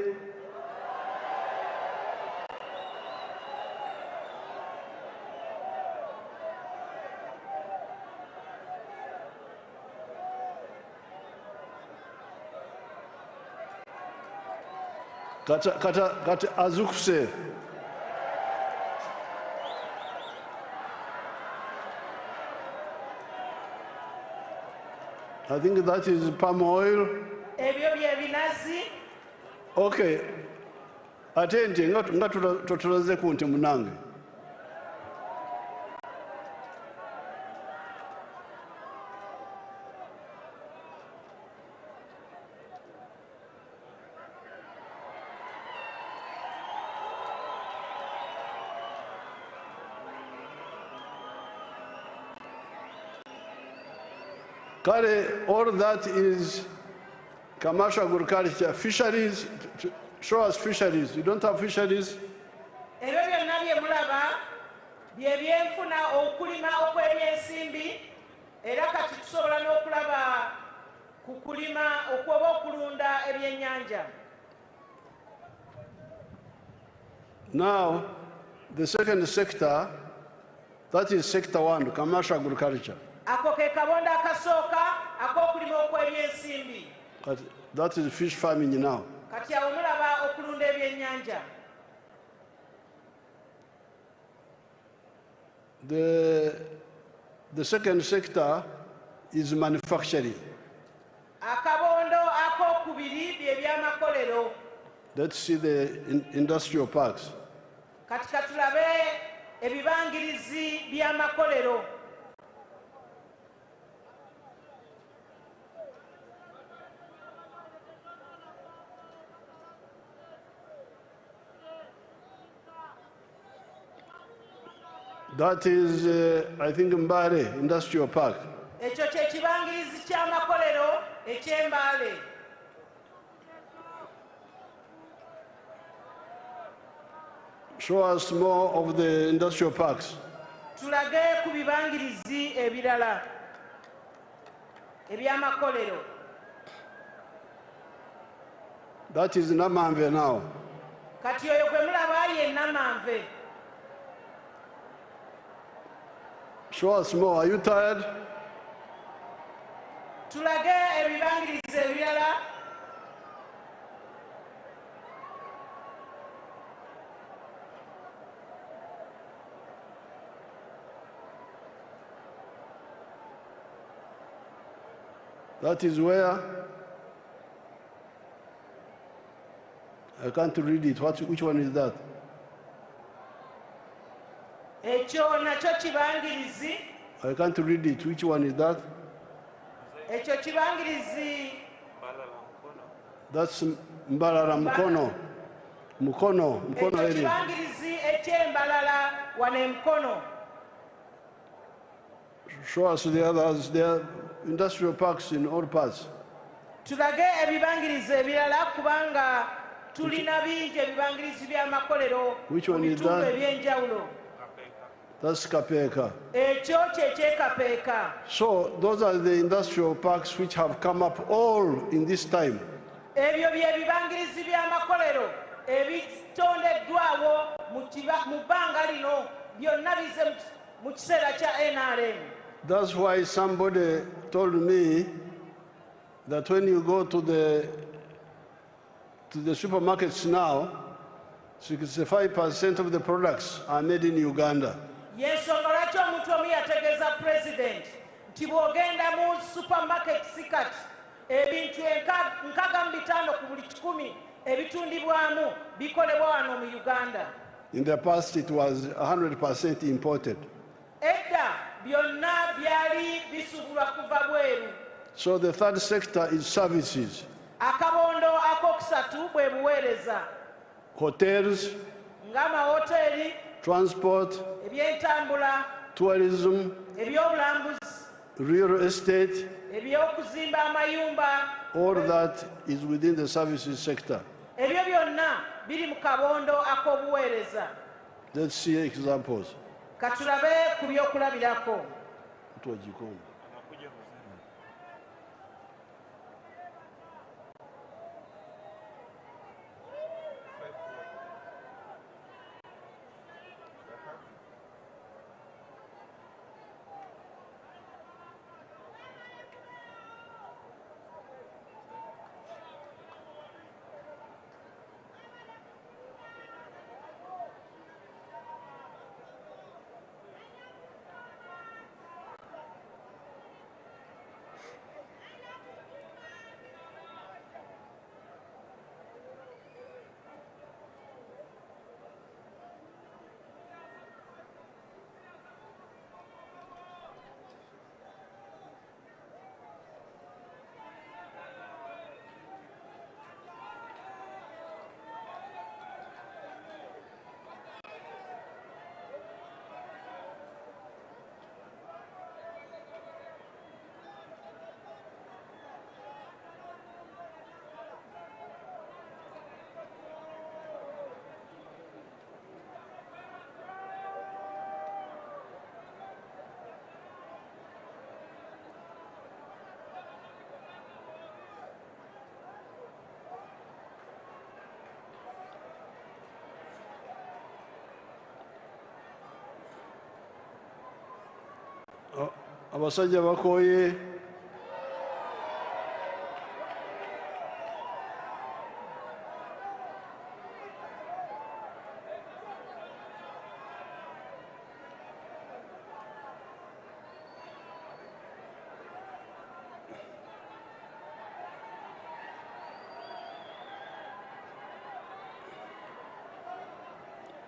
Kata azukuse. I think that is palm oil. Ebyo bye binazi. Okay. Atenti nga tutulaze ku nti munange. Kale, all that is commercial agriculture. Fisheries, show us fisheries. You don't have fisheries? Ebyo byonna bye mulaba bye byenfuna okulima okw'ebyensimbi era kati tusobola n'okulaba ku kulima okuba okulunda ebyennyanja. Now, the second sector, that is sector 1, commercial agriculture. Ako ke kabondo akasooka ak'okulima okw'ebyensimbi. That is fish farming now. Kati awo mulaba okulunda ebyennyanja. The second sector is manufacturing. Akabondo ak'okubiri bye by'amakolero. Let's see the industrial parks. Kati katulabe ebibangirizi by'amakolero. That is, I think, Mbale Industrial Park. Ekyo kye kibangirizi ky'amakolero eky'Embale. Show us more of the industrial parks. Tulage ku bibangirizi ebirala eby'amakolero. That is Namanve now. Kati oyo gwe mulaba ye Namanve. Show us more. Are you tired? Tulage ebibangirizi ebirala. That is where I can't read it. Which one is that? Ekyo nakyo kibangirizi. I can't read it. Which one is that? Ekyo kibangirizi. That's Mbalala Mukono. Mukono Ekyo area. kibangirizi eky'Embalala wane Mukono. Show us the others. There are industrial parks in all parts. Tulage ebibangirizi ebirala kubanga tulina bingi ebibangirizi by'amakolero mu bitundu ebyenjawulo. That's Kapeka. Ekyo ky'ekyekapeeka. So those are the industrial parks which have come up all in this time. Ebyo bye bibangirizi by'amakolero ebitondeddwawo mu bbanga lino byonna bize mu kiseera kya NRM. That's why somebody told me that when you go to the supermarkets now, 65% of the products are made in Uganda. Yensonga lwaki omuntu omu yategeeza president nti bw'ogenda mu supermarkets kati ebintu 65 ku buli 100 ebitundibwamu bikolebwa wano mu Uganda. In the past, it was 100% imported. Edda byonna byali bisubulwa kuva bweru. So the third sector is services. Akabondo akokusatu bwe buweereza. Hotels, Ng'amahoteri, transport, ebyentambula, tourism, ebyobulambuzi, real estate, ebyokuzimba amayumba, all that is within the services sector. ebyo byonna biri mu kabondo ak'obuweereza. Let's see examples. Katulabe ku byokulabirako. abasajja bakooye.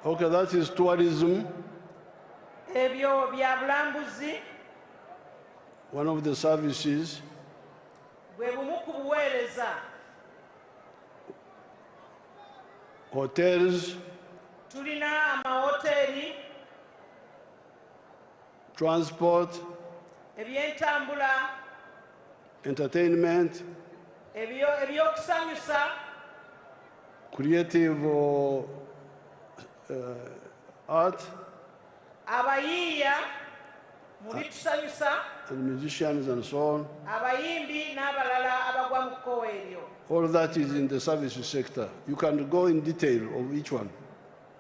Okay, that is tourism, ebyo bya bulambuzi one of the services. bwe bumu ku buweereza. Hotels, Tulina amawoteeri, transport, ebyentambula, entertainment, ebyokusanyusa, creative art, abayiiya mu bitusanyusa, and musicians and so on. abayimbi n'abalala abagwa mu kkowa eryo. All that is in the services sector. You can go in detail of each one.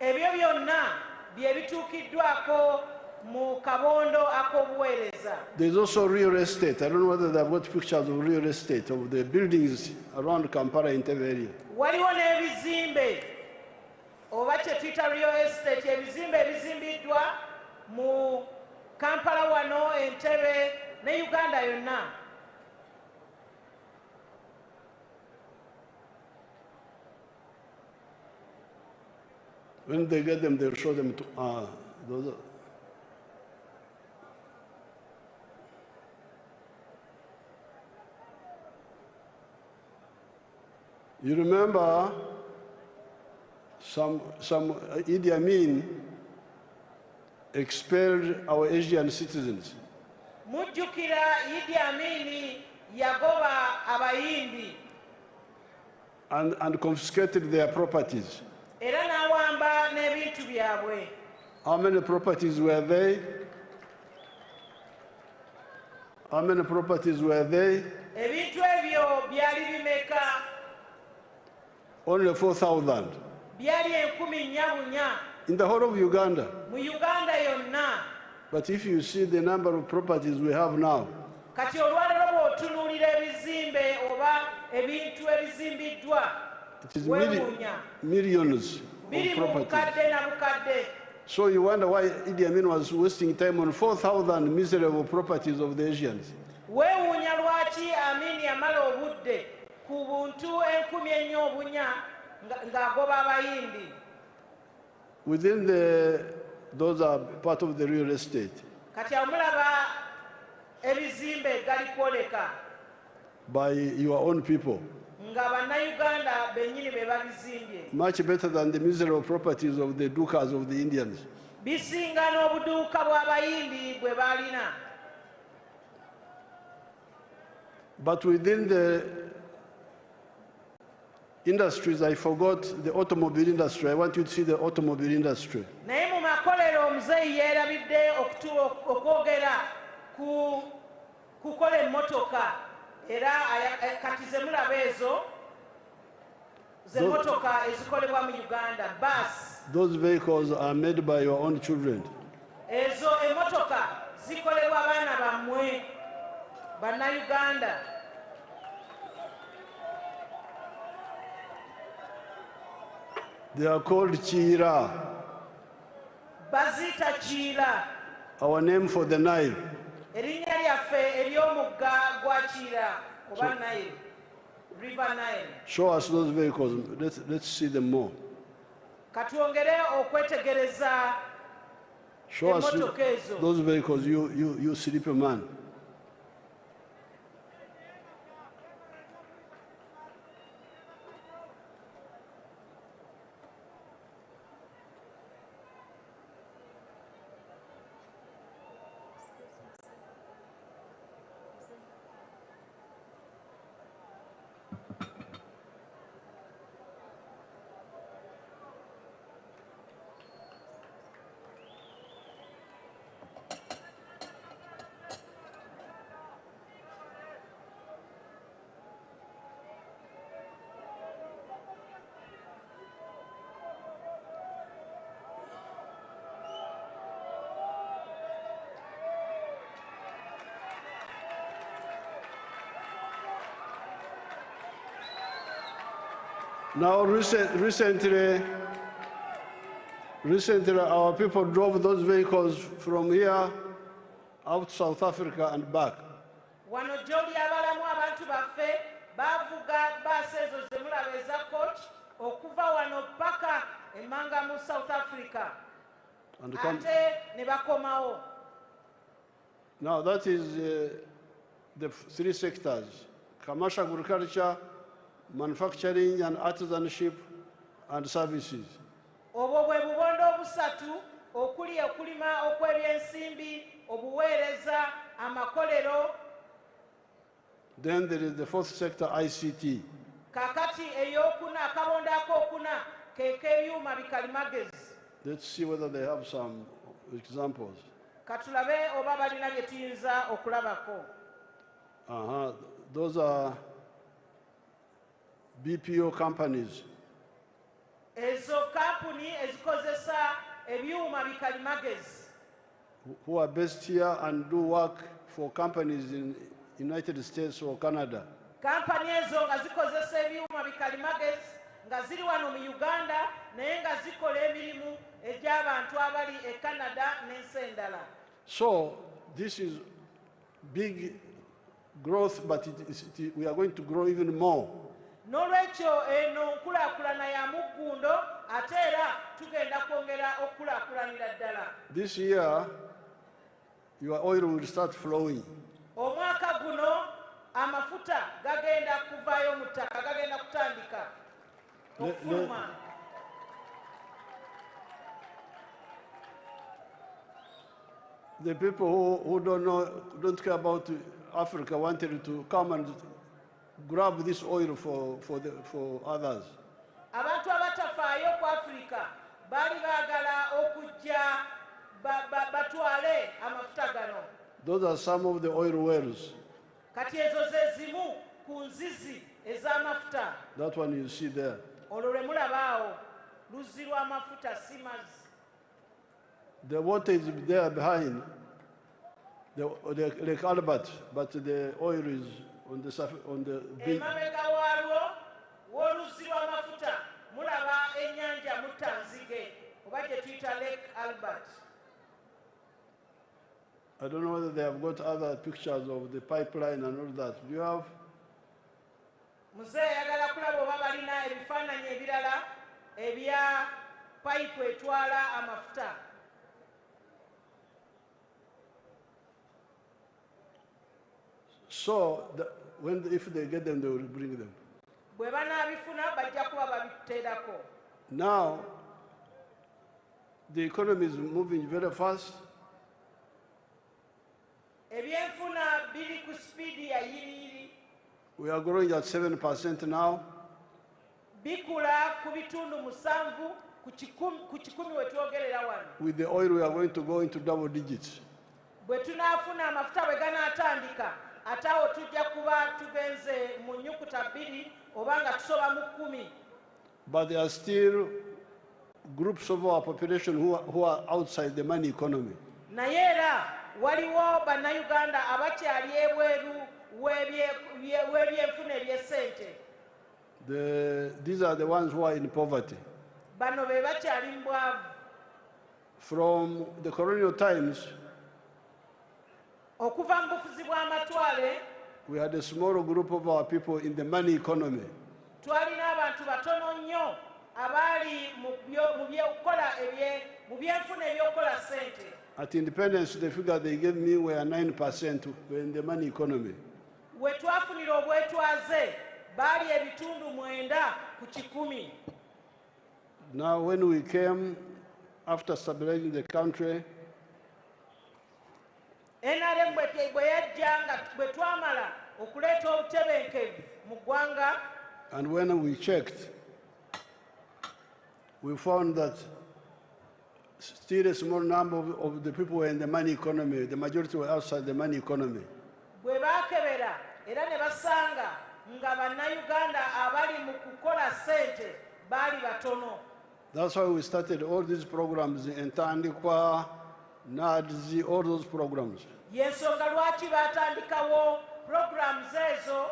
Ebyo byonna bye bituukiddwako mu kabondo ak'obuweereza. There's also real estate. I don't know whether they've got pictures of real estate, of the buildings around Kampala Entebbe area. Waliwo n'ebizimbe oba kye tuyita real estate, ebizimbe ebizimbiddwa mu Kampala wano, Entebbe ne Uganda yonna. When they get them, they'll show them to, those are, you remember some Idi Amin expelled our Asian citizens. Mujjukira Idi Amin yagoba abayimbi And confiscated their properties. era n'awamba n'ebintu byabwe. How many properties were they? How many properties were they? Ebintu ebyo byali bimeka? Only 4,000. Byali 10,000 In the whole of Uganda. mu Uganda yonna. But if you see the number of properties we have now, Kati olwaliro bw'otunuulira ebizimbe oba ebintu ebizimbiddwa, it is weewuunya. millions Biri of mu properties. bukadde na bukadde. So you wonder why Idi Amin was wasting time on 4,000 miserable properties of the Asians. Weewuunya lwaki Amin yamala obudde ku buntu 10,000 obunya ng'agoba abayimbi. Within those are part of the real estate. Kati omulaba ebizimbe gali kwoleka By your own people. nga bannayuganda bennyini be babizimbye. Much better than the miserable properties of the dukas of the Indians. Bisinga n'obuduuka bw'abayimbi bwe balina. But within the industries, I forgot the automobile industry. I want you to see the automobile industry. Naye mu makolero omuzeeyi yeerabidde okwogera ku kukola emmotoka era kati ze mulaba ezo ze mmotoka ezikolebwa mu Uganda, bus. Those vehicles are made by your own children. Ezo emmotoka zikolebwa baana bammwe bannayuganda. They are called Chira, Bazita Kiira, our name for the Nile. erinnya lyaffe ery'omugga gwa Kiira oba Nile, River Nile. Show us those vehicles. Let's see them more. Katwongere okwetegereza Show us emmotoka ezo. those vehicles, you sleepy man. Now, recently, our people drove those vehicles from here out to South Africa and back. Wano gy'oli abalamu abantu baffe bavuga baasi ezo ze mulaba eza coach okuva wano paka emmanga mu South Africa ate ne bakomawo. Now, that is the three sectors: commercial agriculture, manufacturing and artisanship, and services. Obwo bwe bubondo obusatu okuli okulima okw'ebyensimbi, obuweereza, amakolero. Then there is the fourth sector, ICT. Kakati eyokuna akabondo akokuna ke k'ebyuma bikalimagezi. Let's see whether they have some examples. Katulabe oba balina bye tuyinza okulabako. Those are BPO companies. Ezo kampuni ezikozesa ebyuma bikalimagezi. Who are based here and do work for companies in United States or Canada. Kampani ezo nga zikozesa ebyuma bikalimagezi nga ziri wano mu Uganda naye nga zikola emirimu egy'abantu abali e Canada n'ensi endala. So this is big growth, but we are going to grow even more. N'olwekyo eno nkulaakulana ya muggundo ate era tugenda kwongera okulaakulanira ddala. This year, your oil will start flowing. Omwaka guno amafuta gagenda kuvaayo mu ttaka, gagenda kutandika okufuluma. The people who don't care about Africa wanted to come and grab this oil for others. Abantu abatafaayo ku Africa bali baagala okujja batwale amafuta gano. Those are some of the oil wells. Kati ezo ze zimu ku nzizi ez'amafuta. That one you see there. Olwo lwe mulabaawo luzzi lw'amafuta si mazzi. The water is there behind the Lake Albert, but the oil is on the big. Emabega waalwo w'oluzzi lw'amafuta mulaba ennyanja Muttanzige oba gye tuyita Lake Albert. I don't know whether they have got other pictures of the pipeline and all that. Do you have? Muze ayagala kulaba oba balina ebifaananyi ebirala ebya payipu etwala amafuta. So, if they get them, they will bring them. Bwe banaabifuna bajja kuba babiteerako. Now, the economy is moving very fast. Ebyenfuna biri ku speedi ya yiriyiri. We are growing at 7% now. Bikula ku bitundu 7 ku kikumi we twogerera wano. With the oil, we are going to go into double digits. Bwe tunaafuna amafuta bwe ganaatandika ate awo tujja kuba tugenze mu nnyukuta 2 oba nga tusoba mu 10. But there are still groups of our population who are outside the money economy. Naye era waliwo bannayuganda abakyali ebweru w'ebyenfuna eby'essente. These are the ones who are in poverty. Bano be bakyali mu bwavu. From the colonial times, Okuva mu bufuzi bw'amatwale, we had a small group of our people in the money economy. twalina abantu batono nnyo abaali mu byenfuna eby'okukola ssente. At independence, the figure they gave me were 9% in the money economy. We twafunira obwetwaze baali ebitundu 9 ku 10. Now, when we came, after stabilizing the country, NRM bwe yajja nga bwe twamala okuleeta obutebenkevu mu ggwanga, and when we checked, we found that still a small number of the people were in the money economy. The majority were outside the money economy. bwe baakebera era ne basanga nga bannayuganda abali mu kukola ssente baali batono. That's why we started all these programs in Tandikwa, NADZ, all those programs. Yensonga lwaki baatandikawo programs ezo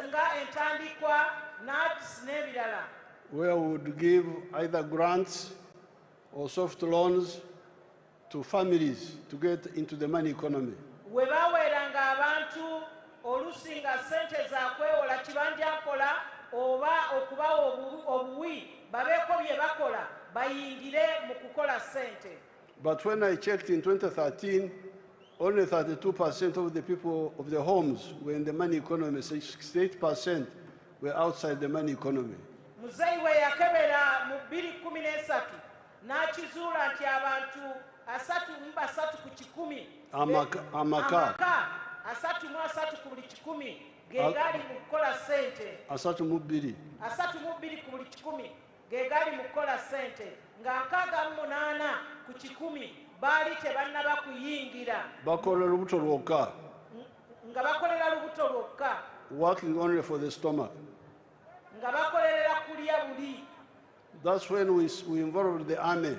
nga entandikwa NADS n'ebirala. where we would give either grants or soft loans to families to get into the money economy. we baweeranga abantu oluusi nga ssente za kwewola kibanja nkola oba okubawa obuwi babeeko bye bakola bayingire mu kukola ssente. But when I checked in 2013, only 32% of the people of the homes were in the money economy, 68% were outside the money economy. muzeeyi we yakebera mu 2013 n'akizuula nti abantu 33 ku 100 amaka 33 ku buli 100 ge gali mu kukola ssente. 32 32 ku buli 100 ge gali mu kukola ssente nga 68 ku 100 baali tebannaba kuyingira bakolera lubuto lwokka, nga bakolera lubuto lwokka, working only for the stomach. nga bakolerera kulya buli. That's when we involved the army,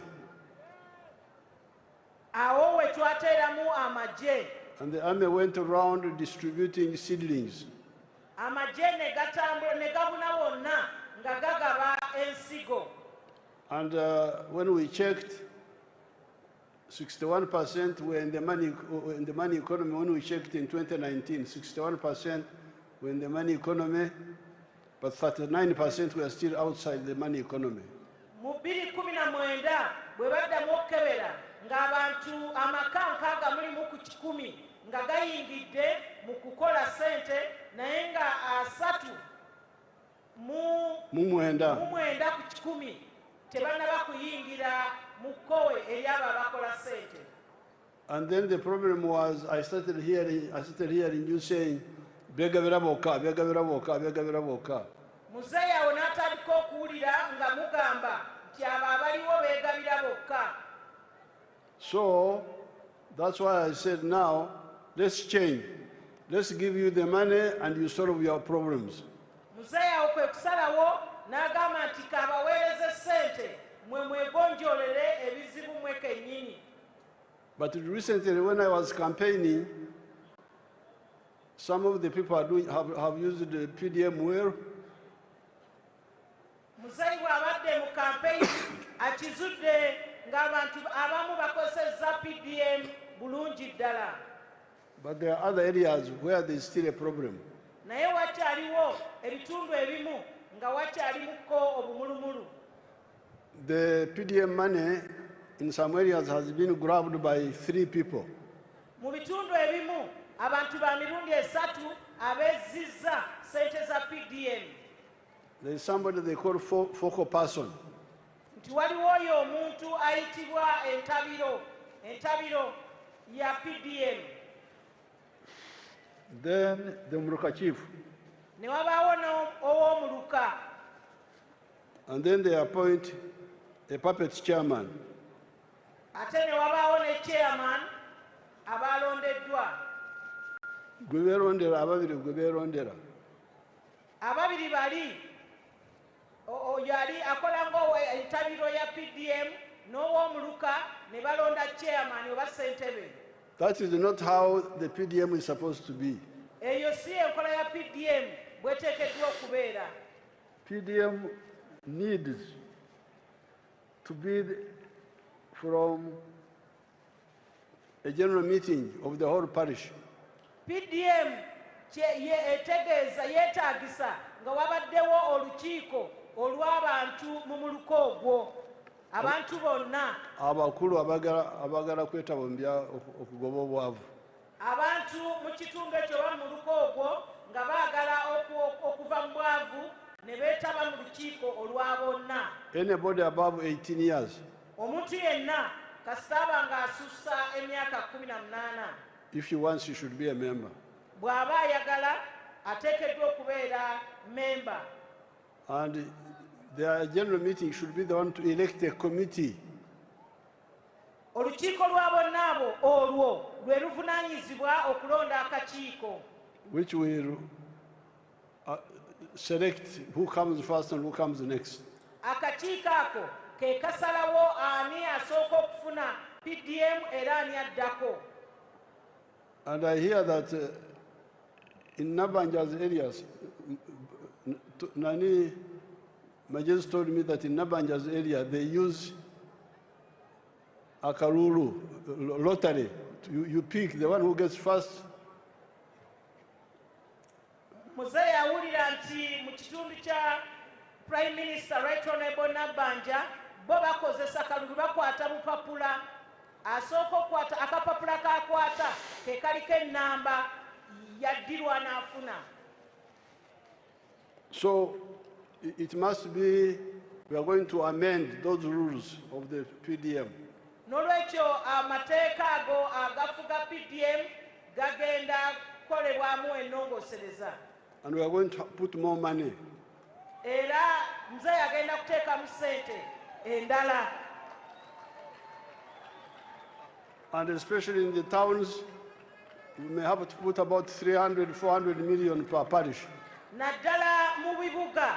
awo we twateeramu amagye. and the army went around distributing seedlings. amagye ne gatambula ne gabuna wonna nga gagaba ensigo. And when we checked, 61% were in the money economy. When we checked in 2019, 61% were in the money economy, but 39% were still outside the money economy. mu 2019 bwe baddamu okukebera ng'abantu amaka 60 ku 100 nga gayingidde mu kukola ssente naye nga 3 mu 9 ku 100 tebannaba kuyingira mu kkowe eri abo abakola ssente. And then the problem was, I started hearing you saying, begabira boka, begabira boka, begabira boka. muzeeyi awo n'atandika okuwulira nga mugamba nti abo abaliwo beegabira bokka. So that's why I said, now let's change. Let's give you the money and you solve your problems. muzeeyi awo kwe kusalawo n'agamba nti kabaweereze ssente mwe mwegonjoolere ebizibu mwe kennyini. But recently, when I was campaigning, some of the people have used the PDM well. muzeeyi bw'abadde mu kampeyini akizudde ng'abantu abamu bakozesezza PDM bulungi ddala. But there are other areas where there's still a problem. naye wakyaliwo ebitundu ebimu nga wakyalimuko obumulumulu. The PDM money in some areas has been grabbed by 3 people. mu bitundu ebimu abantu ba mirundi 3 abezzizza ssente za PDM. There is somebody they call focal person. nti waliwo oyo omuntu ayitibwa entabiro ya PDM. Then the Muruka chief. ne wabaawo ow'omuluka. And then they appoint a puppet chairman. ate ne wabaawo ne chairman abalondeddwa. Gwe beerondera, ababiri gwe beerondera. ababiri bali oyo ali akola ng'entabiro ya PDM n'ow'omuluka ne balonda chairman oba ssentebe. That is not how the PDM is supposed to be. eyo si enkola ya PDM bweteekeddwa okubeera. PDM needs to be from a general meeting of the whole parish. PDM etegeeza yeetaagisa nga wabaddewo olukiiko olw'abantu mu muluka ogwo, abantu bonna, Abakulu abagala kwetaba mu bya okugoba obwavu. abantu mu kitundu ekyo oba mu muluka ogwo nga baagala okuva mu bwavu ne beetaba mu lukiiko olwa bonna. Anybody above 18 years, omuntu yenna kasitaaba ng'asussa emyaka 18 if he wants, he should be a member. bw'aba ayagala ateekeddwa okubeera memba. And their general meeting should be the one to elect a committee olukiiko lwa bonna abo olwo lwe luvunaanyizibwa okulonda akakiiko which will select who comes first and who comes next. akakiiko ako ke kasalawo ani asooka okufuna PDM era ani addako. And I hear that in Nabanja's areas, Majors told me that in Nabanja's area, they use a karuru, lottery. You pick the one who gets first. Muzeeyi awulira nti mu kitundu kya Prime Minister Right Honorable Nabanja bo bakozesa kalulu bakwata bupapula asooka okwata akapapula kakwata ke kaliko ennamba yaddirwa n'afuna. So it must be, we are going to amend those rules of the PDM. N'olwekyo amateeka ago agafuga PDM gagenda kukolebwamu ennongoosereza. And we are going to put more money. Era muzeeyi agenda kuteekamu ssente endala. And especially in the towns, we may have to put about 300, 400 million per parish. Naddala mu bibuga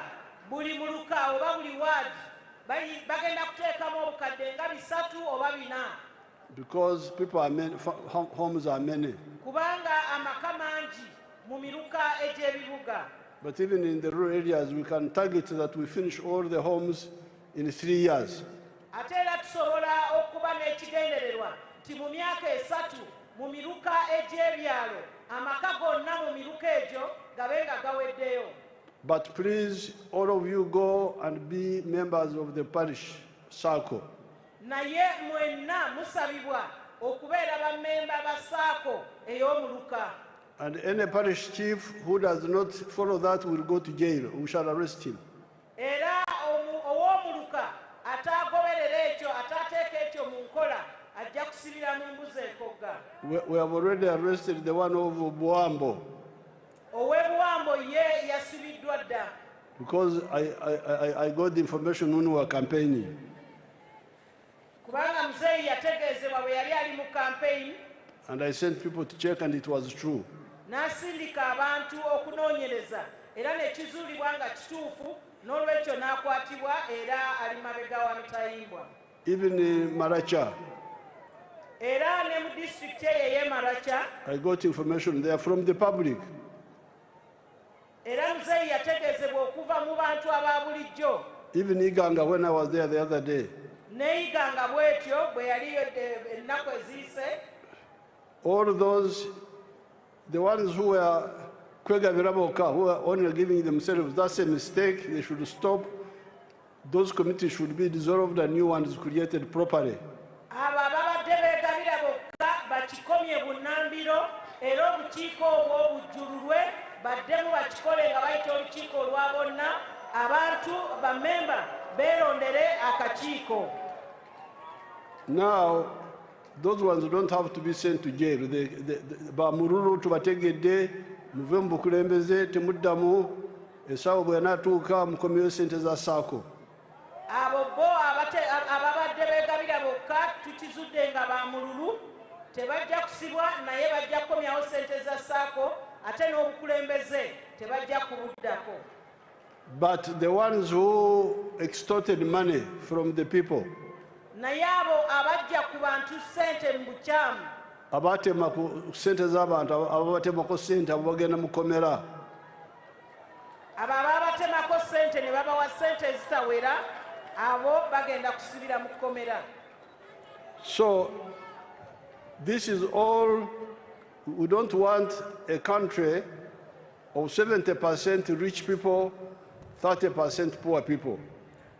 buli muluka oba buli waadi bagenda kuteekamu obukadde nga 3 oba 4. Because people are many, homes are many. Kubanga amaka mangi mu miruka egy'ebibuga. But even in the rural areas, we can target that we finish all the homes in 3 years. Ate era tusobola okuba n'ekigendererwa nti mu myaka 3 mu miruka egy'ebyalo amaka gonna mu miruka egyo gabe nga gaweddeyo. But please, all of you go and be members of the parish circle. Naye mwenna musabibwa okubeera bammemba ba saako ey'omuluka. And any parish chief who does not follow that will go to jail. We shall arrest him. Era ow'omuluka ataagoberera ekyo ataateeka ekyo mu nkola ajja kusibira mu mbuzi ekogga. We have already arrested the one of Buambo. Ow'ebuwambo ye yasibiddwa dda. Because I got the information when we were campaigning. Kubanga muzeeyi yategeezebwa bwe yali ali mu campaign. And I sent people to check and it was true. N'asindika abantu okunoonyereza era ne kizuulibwa nga kituufu n'olwekyo n'akwatibwa era ali mabega wa mitayimbwa. Even in Maracha, Era ne mu disitulikiti eyo ey'e Maracha I got information there from the public. era muzeeyi yategeezebwa okuva mu bantu aba bulijjo. Even Iganga, when I was there the other day, Neyiganga bw'etyo bwe yali ennaku eziyise. all those, the ones who were Kwegabiraboka, who are only giving themselves, that's a mistake. They should stop. Those committees should be dissolved and new ones created properly. Abo ababadde beegabira bokka bakikomye bunnambiro era obukiiko obwo bujjululwe baddemu bakikole nga bayita olukiiko olwa bonna abantu bammemba beerondere akakiiko. Now, those ones don't have to be sent to jail. Bamururu tubategedde muve mu bukulembeze temuddamu essaawa bw'enaatuuka mukomyeyo sente za saako. Abo bo ababadde beegabira bokka tukizudde nga bamululu tebajja kusibwa naye bajja kukomyawo sente za saako ate n'obukulembeze tebajja kubuddako. But the ones who extorted money from the people, Naye abo abajja ku bantu ssente mu bukyamu abatema ku sente z'abantu, ababatemako sente, abo bagenda mu kkomera. abo ababatemako ssente ne babawa ssente ezitawera abo bagenda kusibira mu kkomera. So this is all. We don't want a country of 70% rich people, 30% poor people.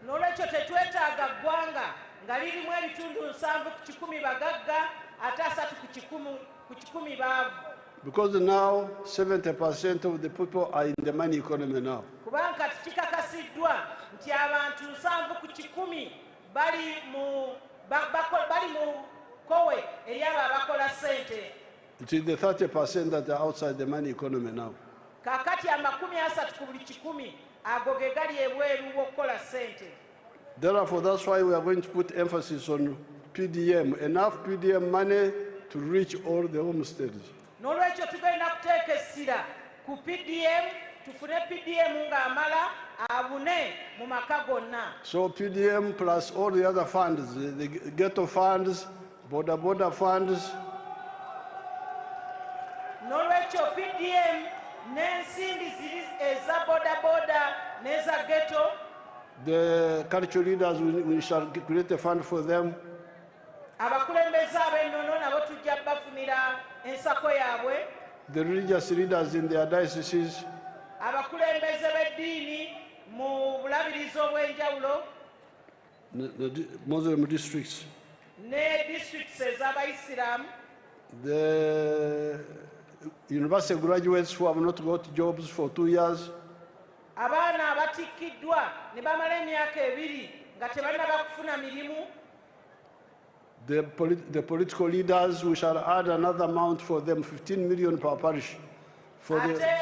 N'olwekyo tetwetaaga ggwanga nga lirimu ebitundu 7 ku 100 bagagga ate 3 ku 100 baavu. Because now 70% of the people are in the money economy now. Kubanga kati kikakasiddwa nti abantu 7 ku 100 bali mu kowe eri abo abakola ssente. It is the 30% that are outside the money economy now. Kaakati 30 ku buli 100 ago ge gali ebweru w'okukola ssente. Therefore, that's why we are going to put emphasis on PDM, enough PDM money to reach all the homesteads. N'olwekyo tugenda kuteeka essira ku PDM, tufune PDM ng'amala abune mu maka gonna. So PDM plus all the other funds, the ghetto funds, border funds. N'olwekyo PDM n'ensimbi ziri eza bodaboda n'eza ghetto. The cultural leaders, we shall create a fund for them. abakulembeze ab'ennono nabo tujja bafunira ensako yaabwe. The religious leaders in their dioceses, abakulembeze b'eddiini mu bulabirizi obw'enjawulo the Muslim districts, ne districts ez'abayisiraamu, the university graduates who have not got jobs for 2 years, abaana abatikkiddwa ne bamala emyaka 2 nga tebannaba kufuna mirimu. the political leaders, we shall add another amount for them, 15 million per parish. For the, ate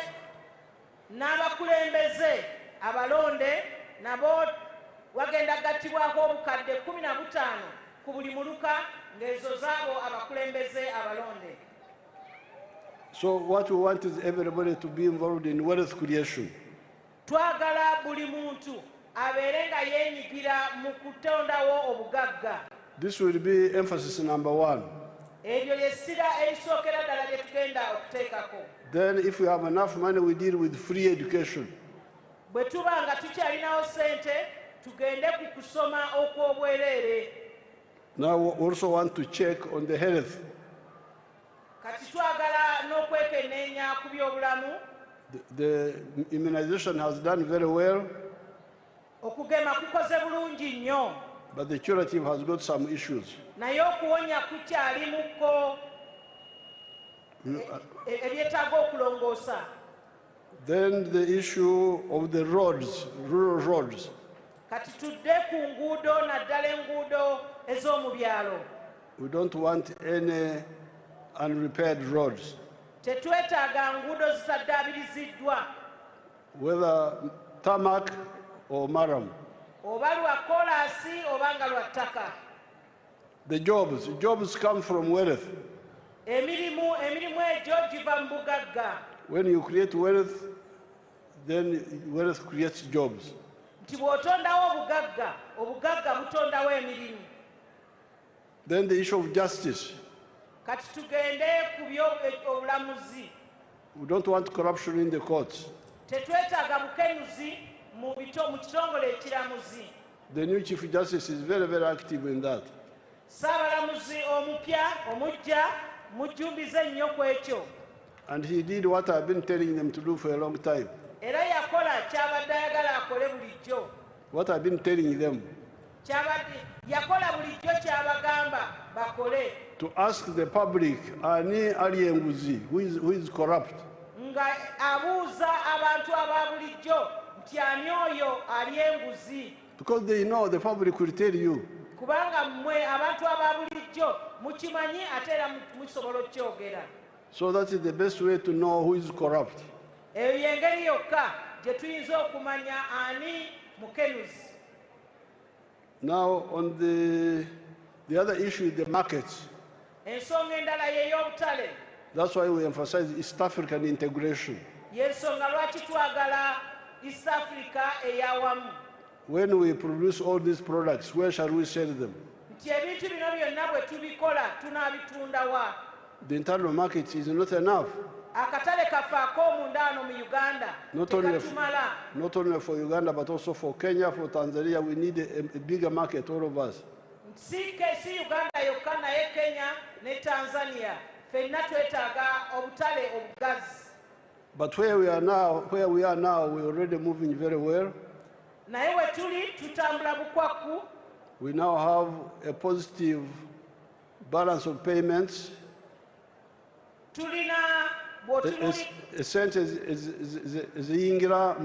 n'abakulembeze abalonde nabo wagenda gattibwako obukadde 15 ku buli muluka ng'ezo zaabo abakulembeze abalonde. so what we want is everybody to be involved in wealth creation. Twagala buli muntu abeere nga yeenyigira mu kutondawo obugagga. This will be emphasis number 1. Eryo ly'essira erisookera ddala lye tugenda okuteekako. Then if we have enough money, we deal with free education. Bwe tuba nga tukyalinawo ssente tugende ku kusoma okw'obwereere. Now we also want to check on the health. Kati twagala n'okwekenneenya ku by'obulamu. The immunization has done very well, Okugema kukoze bulungi nnyo. but the curative has got some issues. Naye okuwonya kukyalimuko ebyetaaga okulongoosa. Then the issue of the roads, rural roads. Kati tudde ku nguudo naddala enguudo ez'omu byalo. We don't want any unrepaired roads, Tetwetaaga nguudo zitaddaabiriziddwa whether tarmac or maram. oba lwa koolaasi oba nga lwa ttaka. The jobs come from wealth. Emirimu egyo giva mu bugagga. When you create wealth, then wealth creates jobs. Nti bw'otondawo obugagga, obugagga butondawo emirimu. Then the issue of justice. Kati tugende ku by'obulamuzi. We don't want corruption in the courts. Tetwetaaga bukenuzi mu kitongole ekiramuzi. The new Chief Justice is very, very active in that. Saabalamuzi omupya omujja mujjumbize nnyo ku ekyo. And he did what I've been telling them to do for a long time. Era yakola ky'abadde ayagala akole bulijjo. What I've been telling them, Yakola bulijjo ky'abagamba bakole. to ask the public, ani ali enguzi, who is corrupt? Nga abuuza abantu aba bulijjo nti ani oyo ali enguzi. Because they know, the public will tell you. Kubanga mmwe abantu aba bulijjo mukimanyi ate era musobola okukyogera. So that is the best way to know who is corrupt. Eyo y'engeri yokka gye tuyinza okumanya ani mukenuzi. Now, on the other issue is the markets. Ensonga endala y'ey'obutale. That's why we emphasize East African integration. Y'ensonga lwaki twagala East Africa ey'awamu. When we produce all these products, where shall we sell them? Nti ebintu bino byonna bwe tubikola tunaabitunda wa? The internal market is not enough. Akatale kaffe ak'omunda ano mu Uganda tekatumala. Not only for Uganda, but also for Kenya, for Tanzania. We need a bigger market, all of us. Si Uganda yokka naye Kenya ne Tanzania ffenna twetaaga obutale obugazi. But where we are now, we're already moving very well. Naye we tuli tutambula bukwakku. We now have a positive balance of payments. Tulina bw'otunuli Esente eziyingira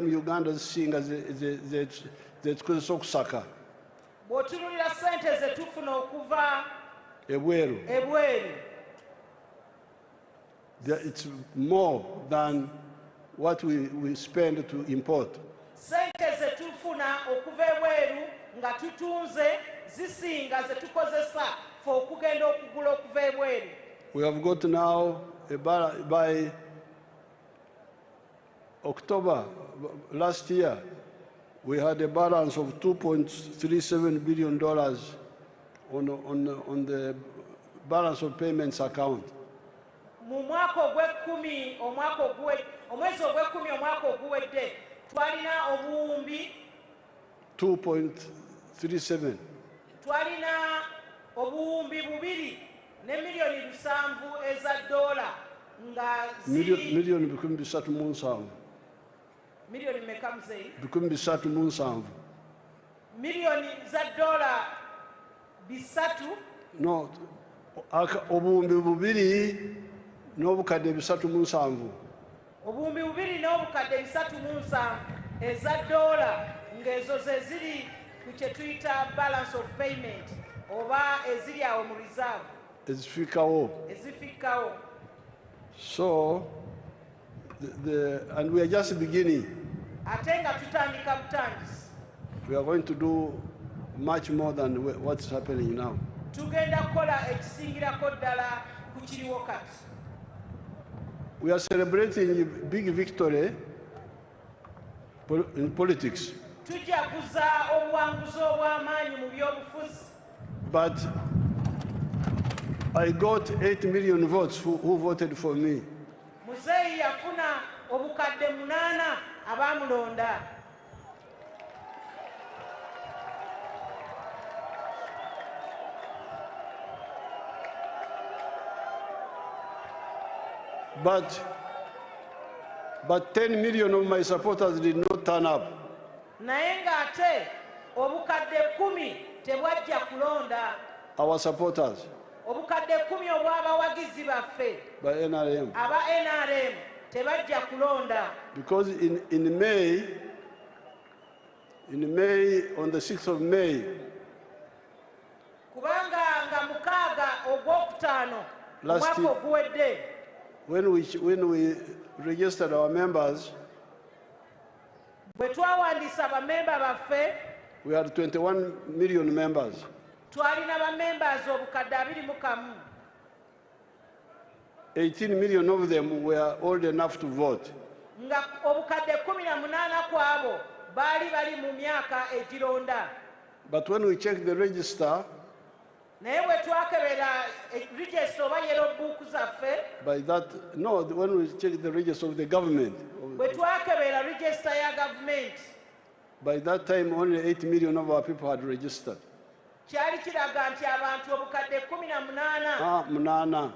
mu Uganda zisinga zetukozesa okusaka bw'otunulira ssente ze tufuna okuva ebweru. It's more than what we spend to import. Ssente ze tufuna okuva ebweru nga tutunze zisinga ze tukozesa fe okugenda okugula okuva ebweru. We have got now, by October last year, we had a balance of $2.37 billion on the balance of payments account. Mu mwaka ogw'ekkumi omwezi ogw'ekkumi omwaka oguwedde twalina obuwumbi 2.37. twalina obuwumbi 2 ne miliyoni 7 eza dola nga Miliyoni bikumi bisatu mu nsanvu. miliyoni meka muzeyi Bikumi bisatu mu nsanvu. miliyoni za dola 3 No, obuwumbi 2 n'obukadde 3 mu nsanvu. obuwumbi 2 n'obukadde 3 mu nsanvu eza dola ng'ezo ze ziri ku kye tuyita balance of payment oba eziri awo mu reserve Ezifikkawo. ezifikkawo. So, and we are just beginning. ate nga tutandika butandisi We are going to do much more than what's happening now. tugenda kukola ekisingirako ddala ku kiriwo kati. We are celebrating a big victory in politics, tujaguza obuwanguzi obw'amaanyi mu byobufuzi. but I got 8 million votes who voted for me. muzeeyi yafuna obukadde 8 abaamulonda. But 10 million of my supporters did not turn up. naye ng'ate obukadde 10 tebwajja kulonda. Our supporters obukadde 10 obw'abawagizi baffe by NRM. aba NRM tebajja kulonda. Because in May, on the 6th of May, kubanga nga 6 ogwokutaano Last omwaka year. oguwedde when we registered our members, bwe twawandiisa bamemba baffe we had 21 million members. twalina bamembers obukadde 21. 18 million of them were old enough to vote. nga obukadde 18 ku abo baali bali mu myaka egironda. But when we checked the register, naye bwe twakebera register oba yero buuku zaffe when we checked the register of the government, bwe twakebera register ya gavumenti by that time only 8 million of our people had registered. kyali kiraga nti abantu obukadde 18 Munana.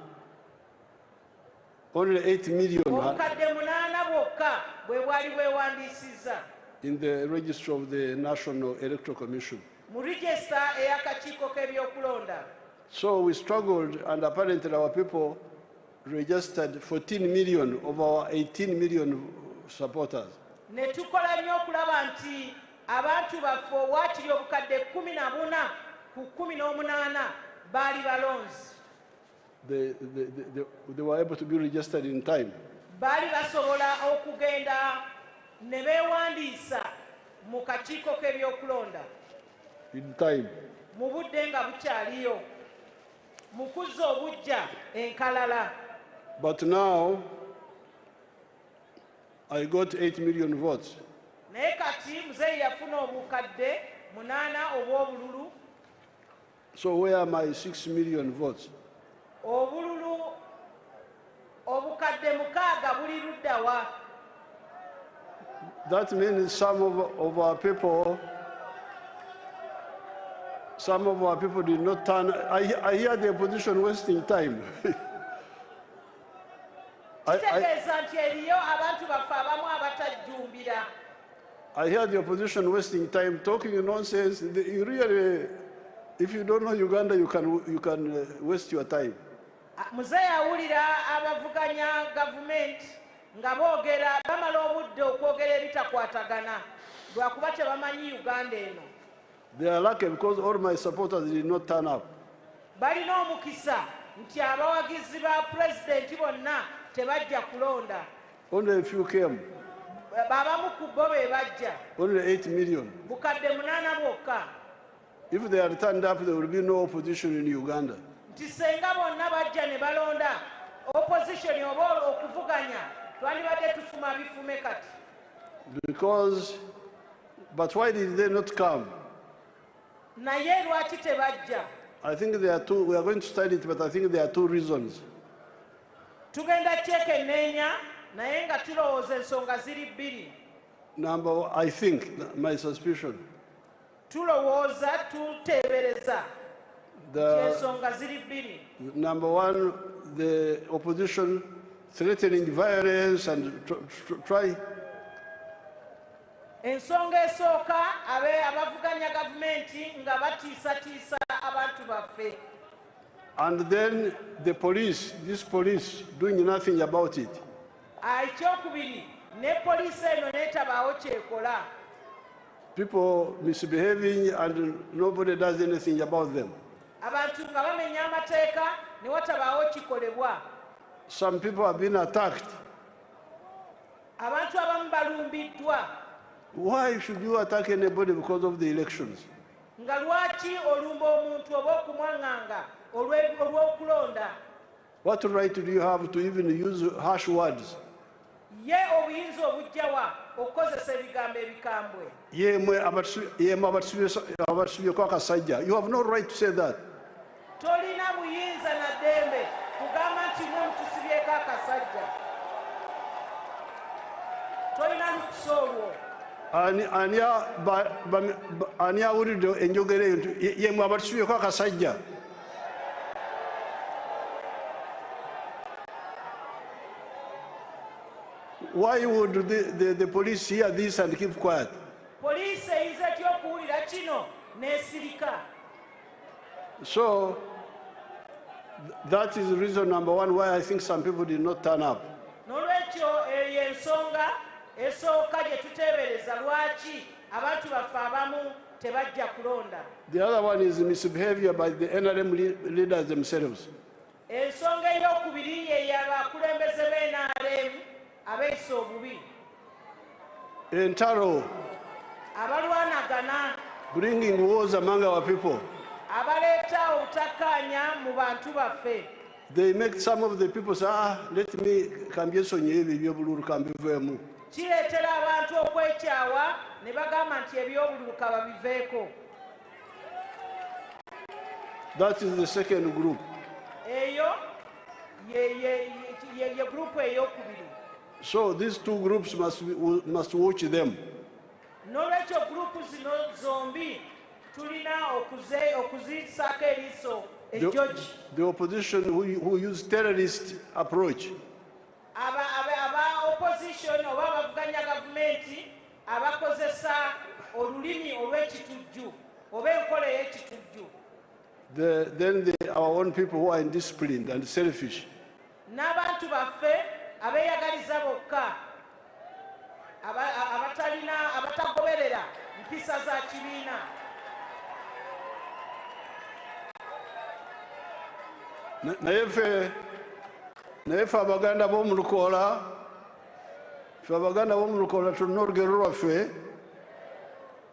Only 8 million obukadde 8 bwokka bwe bwali bwewandiisizza in the register of the National Electoral Commission. mu register ey'akakiiko k'ebyokulonda. So we struggled, and apparently our people registered 14 million of our 18 million supporters. ne tukola nnyo okulaba nti abantu baffe owaakiri obukadde 14 ku 18 baali balonzi. They were able to be registered in time. baali basobola okugenda ne beewandiisa mu kakiiko k'ebyokulonda In time. mu budde nga bukyaliyo mu kuzza obujja enkalala. But now, I got 8 million votes. naye kati muzeeyi yafuna obukadde 8 obw'obululu. So where are my 6 million votes? obululu obukadde 6 buli ludda wa? That means some of our people did not turn. I hear the opposition wasting time. kitegeeza nti eriyo abantu baffe abamu abatajjumbira. I hear the opposition wasting time, talking nonsense. You really, if you don't know Uganda, you can waste your time. muzeeyi awulira abavuganya gavumenti nga boogera bamala obudde okwogera ebitakwatagana lwakuba tebamanyi Uganda eno. They are lucky because all my supporters did not turn up. balina omukisa nti abawagizi ba pulezidenti bonna tebajja kulonda. Only a few came. abamu ku bo be bajja. Only 8 million. bukadde 8 bwokka. If they had turned up, there would be no opposition in Uganda. nti senga bonna bajja ne balonda opposition oba okuvuganya twalibadde tufuma bifume kati. But why did they not come? naye lwaki tebajja? I think there are two. We are going to study it, but I think there are 2 reasons. tugenda kyekenneenya naye nga tulowooza ensonga ziri 2. I think, my suspicion, tulowooza tuteebereza ensonga ziri bbiri. number one, the opposition threatening violence and try. Ensonga esooka abavuganya gavumenti nga batiisatiisa abantu baffe. And then the police, this police, doing nothing about it. Ekyokubiri, ne poliisi eno neetabaawo kyekola. People misbehaving and nobody does anything about them. Abantu nga bamenya amateeka ne watabaawo kikolebwa. Some people have been attacked. Abantu abamu balumbiddwa. Why should you attack anybody because of the elections? Nga lwaki olumba omuntu oba okumwaŋŋanga olw'okulonda? What right do you have to even use harsh words? Ye obuyinza obujjawa okukozesa ebigambo ebikambwe. Yemwe abasubyeko akasajja. You have no right to say that. Tolina buyinza na ddembe kugamba nti mwe mutusibyeko akasajja. Tolina lukusa olwo. Ani awulidde enjogera eyo nti yemwe abatusibyeko akasajja? Why would the police hear this and keep quiet? Poliisi eyinza etya okuwulira kino n'esirika? So that is the reason number one why I think some people did not turn up. N'olwekyo eyo ensonga esooka gye tuteebereza lwaki abantu baffe abamu tebajja kulonda. The other one is misbehavior by the NRM leaders themselves. Ensonga ey'okubiri ye y'abakulembeze b'NRM abeeyisa obubi. Entaro, Abalwanagana, bringing wars among our people. abaleeta obutakkaanya mu bantu baffe. They make some of the people say, let me kambyesonye ebyo ebyobululuka mbiveemu. Kireetera abantu okwekyawa ne bagamba nti ebyobululuka babiveeko. That is the second group. Eyo ye gurupu ey'okubiri. So these two groups must watch them. N'olwekyo gurupu zino zombi tulina okuzisaako eriiso ejjogi. The opposition who use terrorist approach. Aba opposition oba abavuganya gavumenti abakozesa olulimi olw'ekitujju oba enkola ey'ekitujju. Then our own people who are indisciplined and selfish. N'abantu baffe abeeyagaliza bokka abatagoberera mpisa za kibiina. Naye ffe abaganda b'omu Lukoola, tulina olugero lwaffe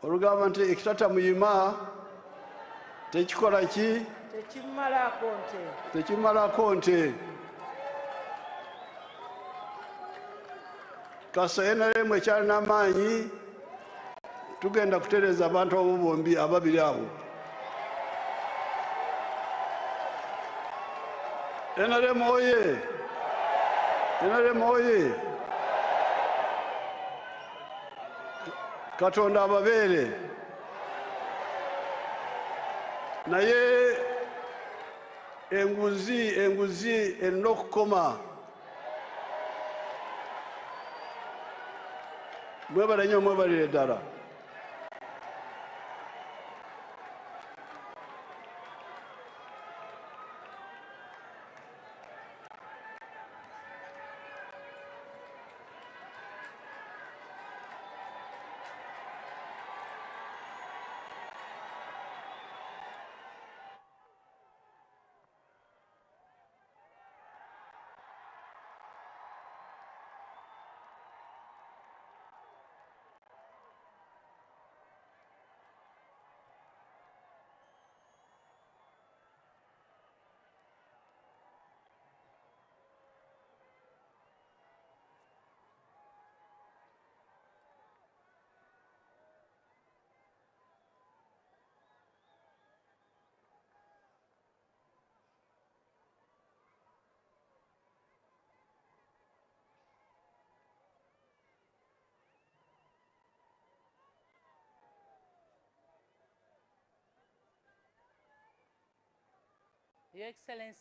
olugamba nti ekitata muyima tekikola ki? Tekimalako nte. Kasa NRM ekyalina amaanyi tugenda kutereeza abantu abo bombi ababiri abo. NRM oye! NRM oye! Katonda ababeere. Naye enguzi erina okukoma. Mwebale nnyo, mwebalire ddala. Your Excellency.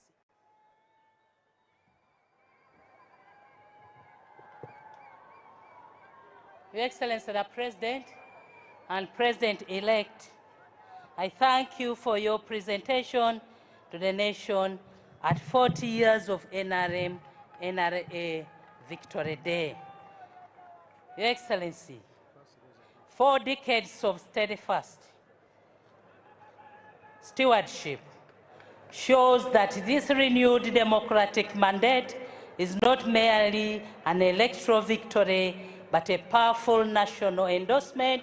Your Excellency, the President and President-elect, I thank you for your presentation to the nation at 40 years of NRA Victory Day. Your Excellency, 4 decades of steadfast stewardship shows that this renewed democratic mandate is not merely an electoral victory, but a powerful national endorsement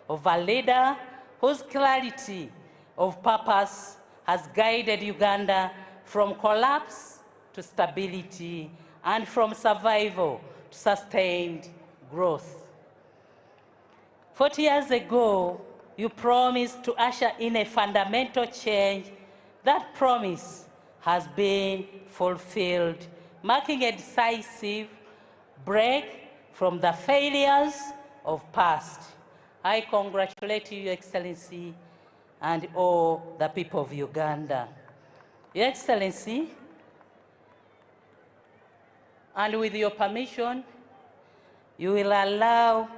of a leader whose clarity of purpose has guided Uganda from collapse to stability and from survival to sustained growth. 40 years ago, you promised to usher in a fundamental change. That promise has been fulfilled, marking a decisive break from the failures of past. I congratulate you, Your Excellency, and all the people of Uganda. Your Excellency, and with your permission, you will allow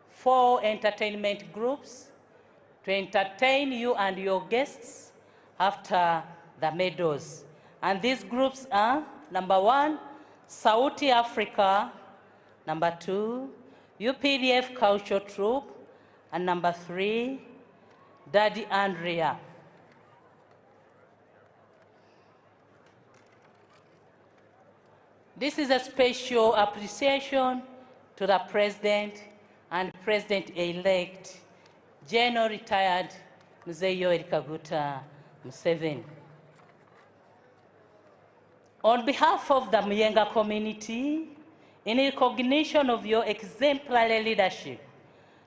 4 entertainment groups to entertain you and your guests after the medals. And these groups are, number 1, Sauti Africa, number 2, UPDF Culture Troupe, and number 3, 40th Nra. This is a special appreciation to the President and President-elect, General Retired Mzee Yoweri Kaguta Museveni. On behalf of the Muyenga community, in recognition of your exemplary leadership,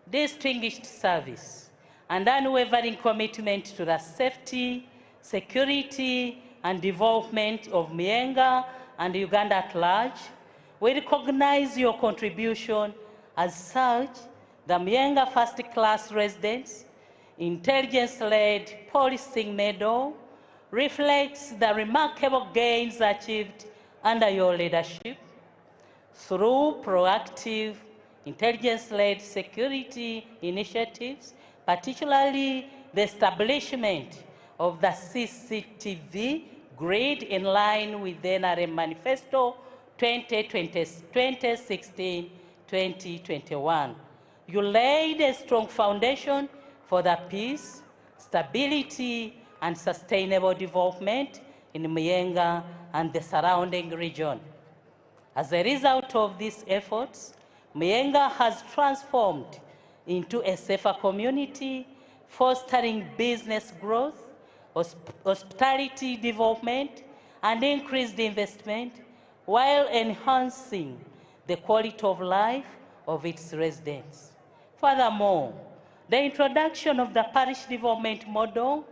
distinguished service, and unwavering commitment to the safety, security, and development of Muyenga and Uganda at large, we recognize your contribution. As such, the Muyenga First-Class Residence Intelligence-Led Policing Medal reflects the remarkable gains achieved under your leadership through proactive intelligence-led security initiatives, particularly the establishment of the CCTV grid in line with the NRA Manifesto 2016-2021. You laid a strong foundation for the peace, stability, and sustainable development in Muyenga and the surrounding region. As a result of these efforts, Muyenga has transformed into a safer community, fostering business growth, hospitality development, and increased investment, while enhancing the quality of life of its residents. Furthermore, the introduction of the parish development model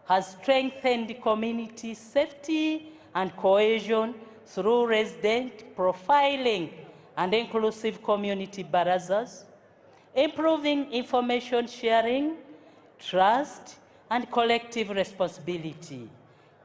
has strengthened community safety and cohesion through resident profiling and inclusive community barazas, improving information sharing, trust, and collective responsibility.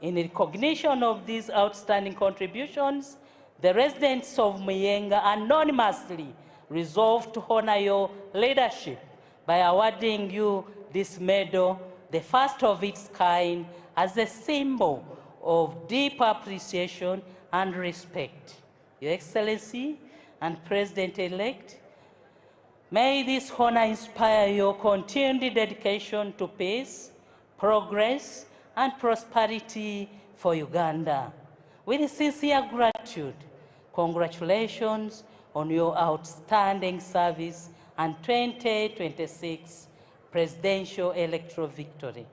In recognition of these outstanding contributions, the residents of Muyenga anonymously resolved to honor your leadership by awarding you this medal, the first of its kind, as a symbol of deep appreciation and respect. Your Excellency and President-elect, may this honor inspire your continued dedication to peace, progress, and prosperity for Uganda. With sincere gratitude, congratulations on your outstanding service and 2026 presidential electoral victory.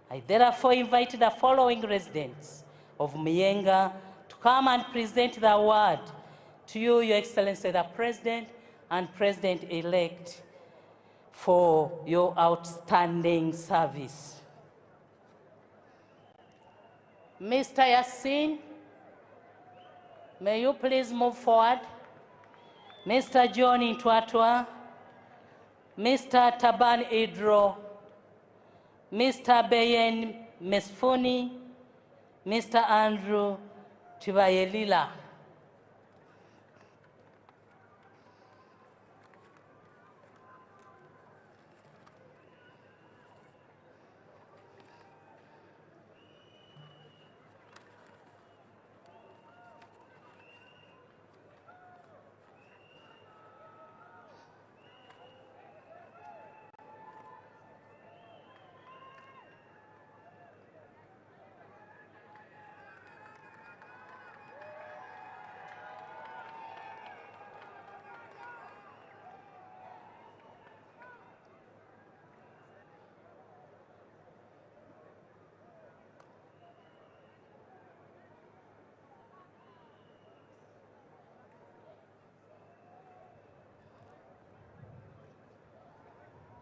I therefore invite the following residents of Muyenga to come and present the award to you, Your Excellency, the President and President-elect, for your outstanding service. Mr. Yassin, may you please move forward. Mr. John Intwatwa, Mr. Taban Idro, Mr. Beyen Mesfuni, Mr. Andrew Tibayelila.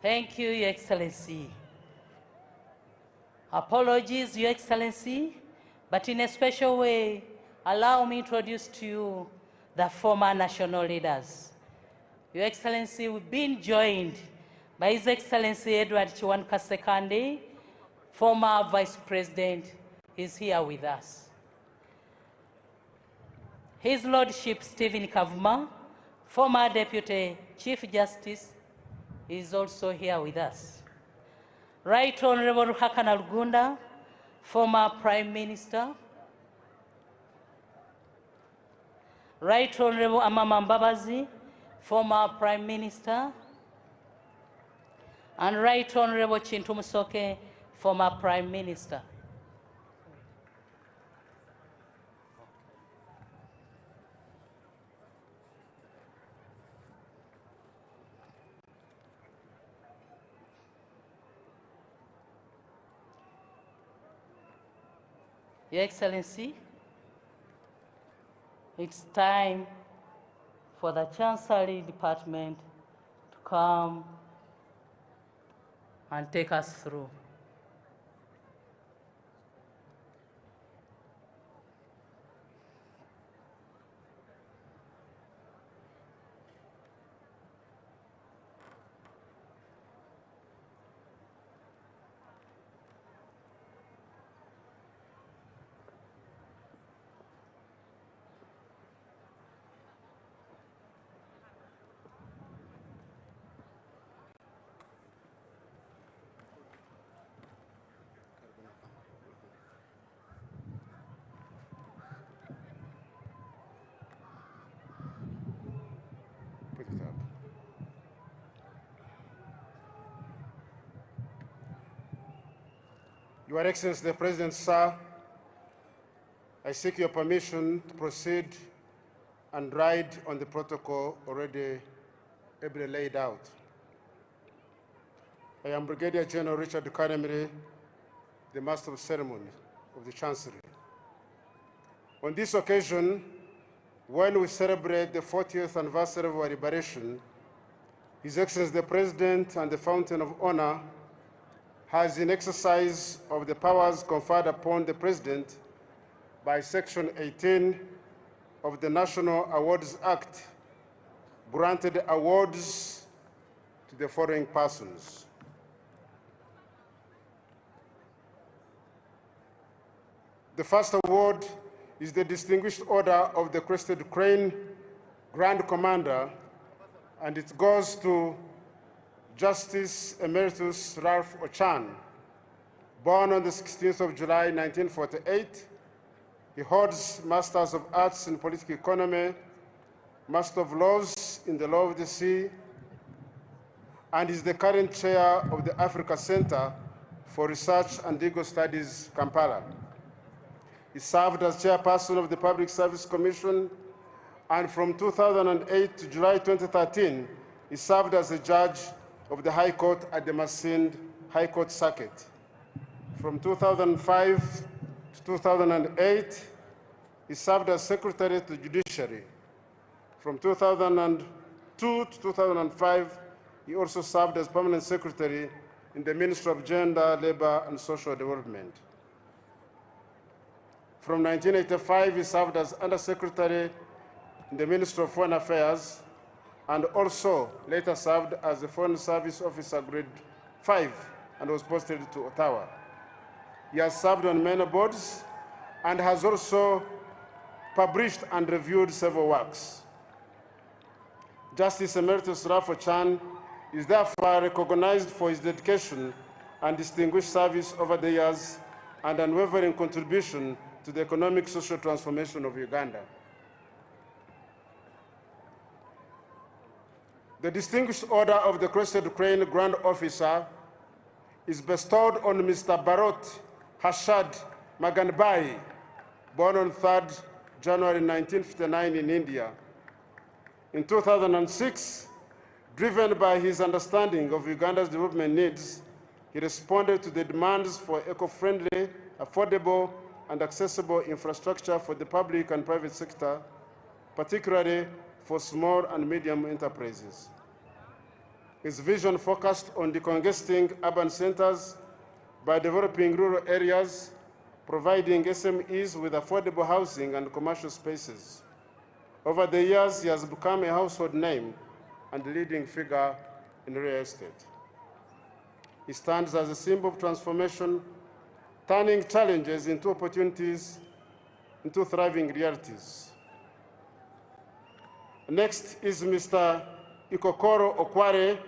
Thank you, Your Excellency. Apologies, Your Excellency, but in a special way, allow me to introduce to you the former national leaders. Your Excellency, we've been joined by His Excellency Edward Chiwan Kasekande, former Vice President, is here with us. His Lordship Stephen Kavuma, former Deputy Chief Justice, is also here with us. Right Honorable Ruhakana Rugunda, former Prime Minister. Right Honorable Amama Mbabazi, former Prime Minister. And Right Honorable Chintu Musoke, former Prime Minister. Your Excellency, it's time for the Chancellery Department to come and take us through. Put it up. Your Excellency, the President, sir, I seek your permission to proceed and ride on the protocol already ably laid out. I am Brigadier General Richard Kanemire, the Master of Ceremonies of the Chancellery. On this occasion, when we celebrate the 40th anniversary of our liberation, His Excellency the President and the Fountain of Honor has, in exercise of the powers conferred upon the President by Section 18 of the National Awards Act, granted awards to the following persons. The first award is the Distinguished Order of the Crested Crane Grand Commander, and it goes to Justice Emeritus Ralph Ochan. Born on the 16th of July, 1948, he holds Masters of Arts in Political Economy, Master of Laws in the Law of the Sea, and is the current chair of the Africa Center for Research and Legal Studies, Kampala. He served as chairperson of the Public Service Commission, and from 2008 to July 2013, he served as a judge of the High Court at the Masinde High Court Circuit. From 2005 to 2008, he served as Secretary to the Judiciary. From 2002 to 2005, he also served as Permanent Secretary in the Ministry of Gender, Labor, and Social Development. From 1985, he served as Undersecretary in the Ministry of Foreign Affairs, and also later served as a Foreign Service Officer Grade 5 and was posted to Ottawa. He has served on many boards and has also published and reviewed several works. Justice Emeritus Rafo Chan is therefore recognized for his dedication and distinguished service over the years and unwavering contribution to the economic social transformation of Uganda. The Distinguished Order of the Crested Crane Grand Officer is bestowed on Mr. Barot Hashad Maganbai, born on 3rd January 1959 in India. In 2006, driven by his understanding of Uganda's development needs, he responded to the demands for eco-friendly, affordable, and accessible infrastructure for the public and private sector, particularly for small and medium enterprises. His vision focused on decongesting urban centers by developing rural areas, providing SMEs with affordable housing and commercial spaces. Over the years, he has become a household name and leading figure in real estate. He stands as a symbol of transformation, turning challenges into opportunities, into thriving realities. Next is Mr. Ikokoro Okware,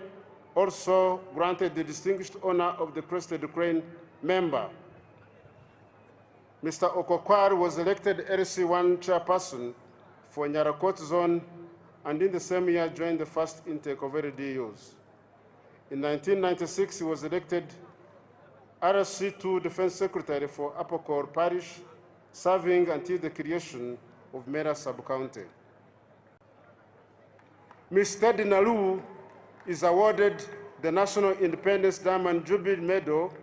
also granted the distinguished honor of the Crested Crane member. Mr. Okokware was elected LC1 chairperson for Nyarakot zone, and in the same year joined the first intake of LDUs. In 1996, he was elected RSC2 Defense Secretary for Apokor Parish, serving until the creation of Mera Sub-County. Ms. Teddy Nalu is awarded the National Independence Diamond Jubilee Medal.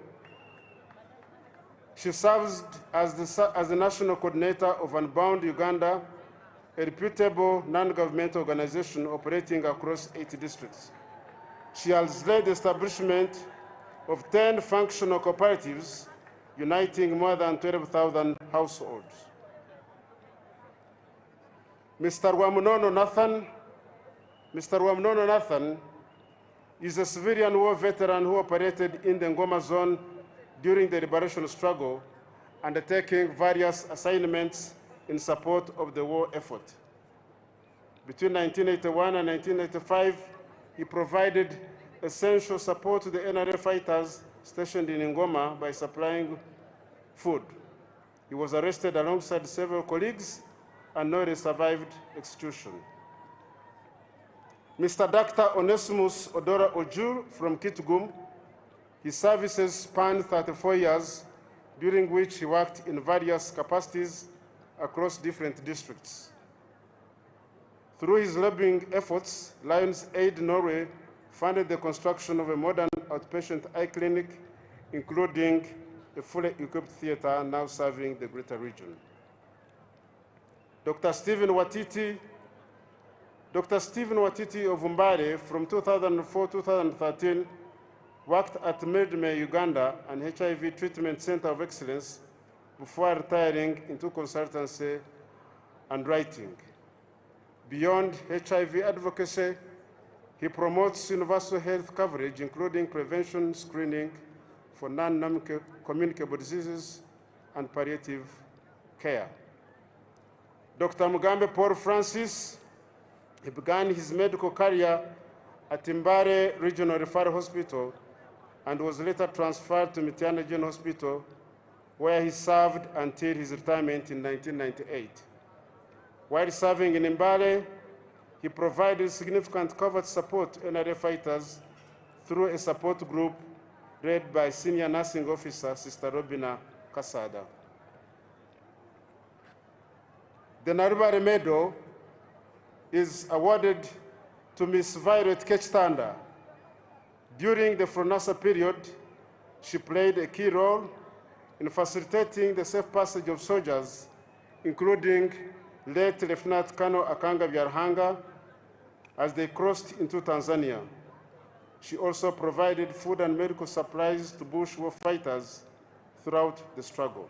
She serves as the National Coordinator of Unbound Uganda, a reputable non-governmental organization operating across 8 districts. She has led the establishment of 10 functional cooperatives, uniting more than 12,000 households. Mr. Wamnono Nathan is a civilian war veteran who operated in the Ngoma zone during the liberation struggle, undertaking various assignments in support of the war effort. Between 1981 and 1985, he provided essential support to the NRA fighters stationed in Ngoma by supplying food. He was arrested alongside several colleagues and not survived execution. Mr. Dr. Onesimus Odora Ojur from Kitgum, his services spanned 34 years, during which he worked in various capacities across different districts. Through his lobbying efforts, Lions Aid Norway funded the construction of a modern outpatient eye clinic, including a fully equipped theater now serving the greater region. Dr. Stephen Watiti of Umbare from 2004-2013 worked at Medme, Uganda, an HIV treatment center of excellence before retiring into consultancy and writing. Beyond HIV advocacy, he promotes universal health coverage, including prevention screening for non-communicable diseases and palliative care. Dr. Mugambe Paul Francis, he began his medical career at Mbare Regional Referral Hospital and was later transferred to Mitiana General Hospital, where he served until his retirement in 1998. While serving in Mbare, he provided significant covert support to NRA fighters through a support group led by Senior Nursing Officer Sister Robina Kasada. The Narubare Medal is awarded to Ms. Violet Kechtanda. During the Fronasa period, she played a key role in facilitating the safe passage of soldiers, including late Lieutenant Colonel Akanga Byarhanga, as they crossed into Tanzania. She also provided food and medical supplies to bush war fighters throughout the struggle.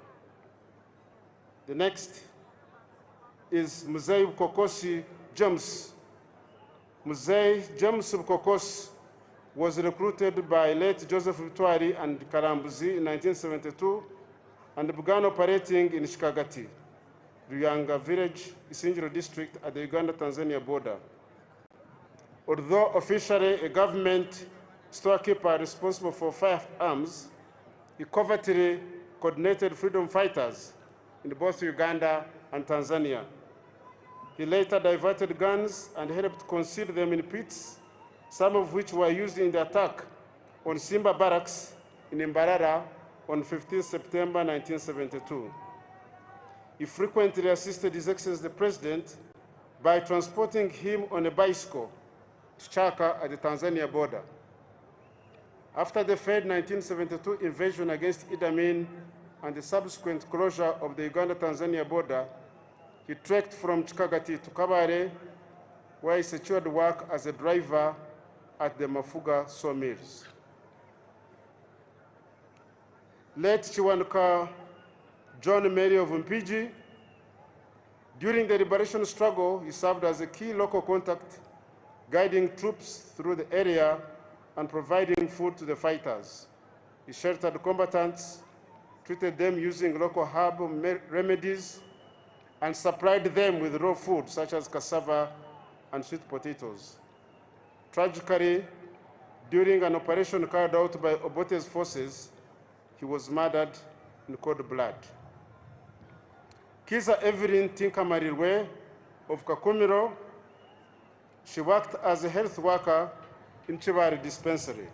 The next is Mzee Bukokosi James. Mzee James Bukokosi was recruited by late Joseph Mtwari and Karambuzi in 1972 and began operating in Shikagati, Ruyanga village, Isinjiro district at the Uganda-Tanzania border. Although officially a government storekeeper responsible for firearms, he covertly coordinated freedom fighters in both Uganda and Tanzania. He later diverted guns and helped conceal them in pits, some of which were used in the attack on Simba Barracks in Mbarara on 15 September 1972. He frequently assisted His Excellency the President by transporting him on a bicycle to Chaka at the Tanzania border. After the failed 1972 invasion against Idi Amin and the subsequent closure of the Uganda-Tanzania border, he trekked from Chikagati to Kabare, where he secured work as a driver at the Mafuga sawmills. Late Chiwanuka John Mary of Mpiji, during the liberation struggle, he served as a key local contact, guiding troops through the area and providing food to the fighters. He sheltered combatants, treated them using local herbal remedies, and supplied them with raw food such as cassava and sweet potatoes. Tragically, during an operation carried out by Obote's forces, he was murdered in cold blood. Kiza Evelyn Tinkamarirwe of Kakumiro, she worked as a health worker in Chivari Dispensary.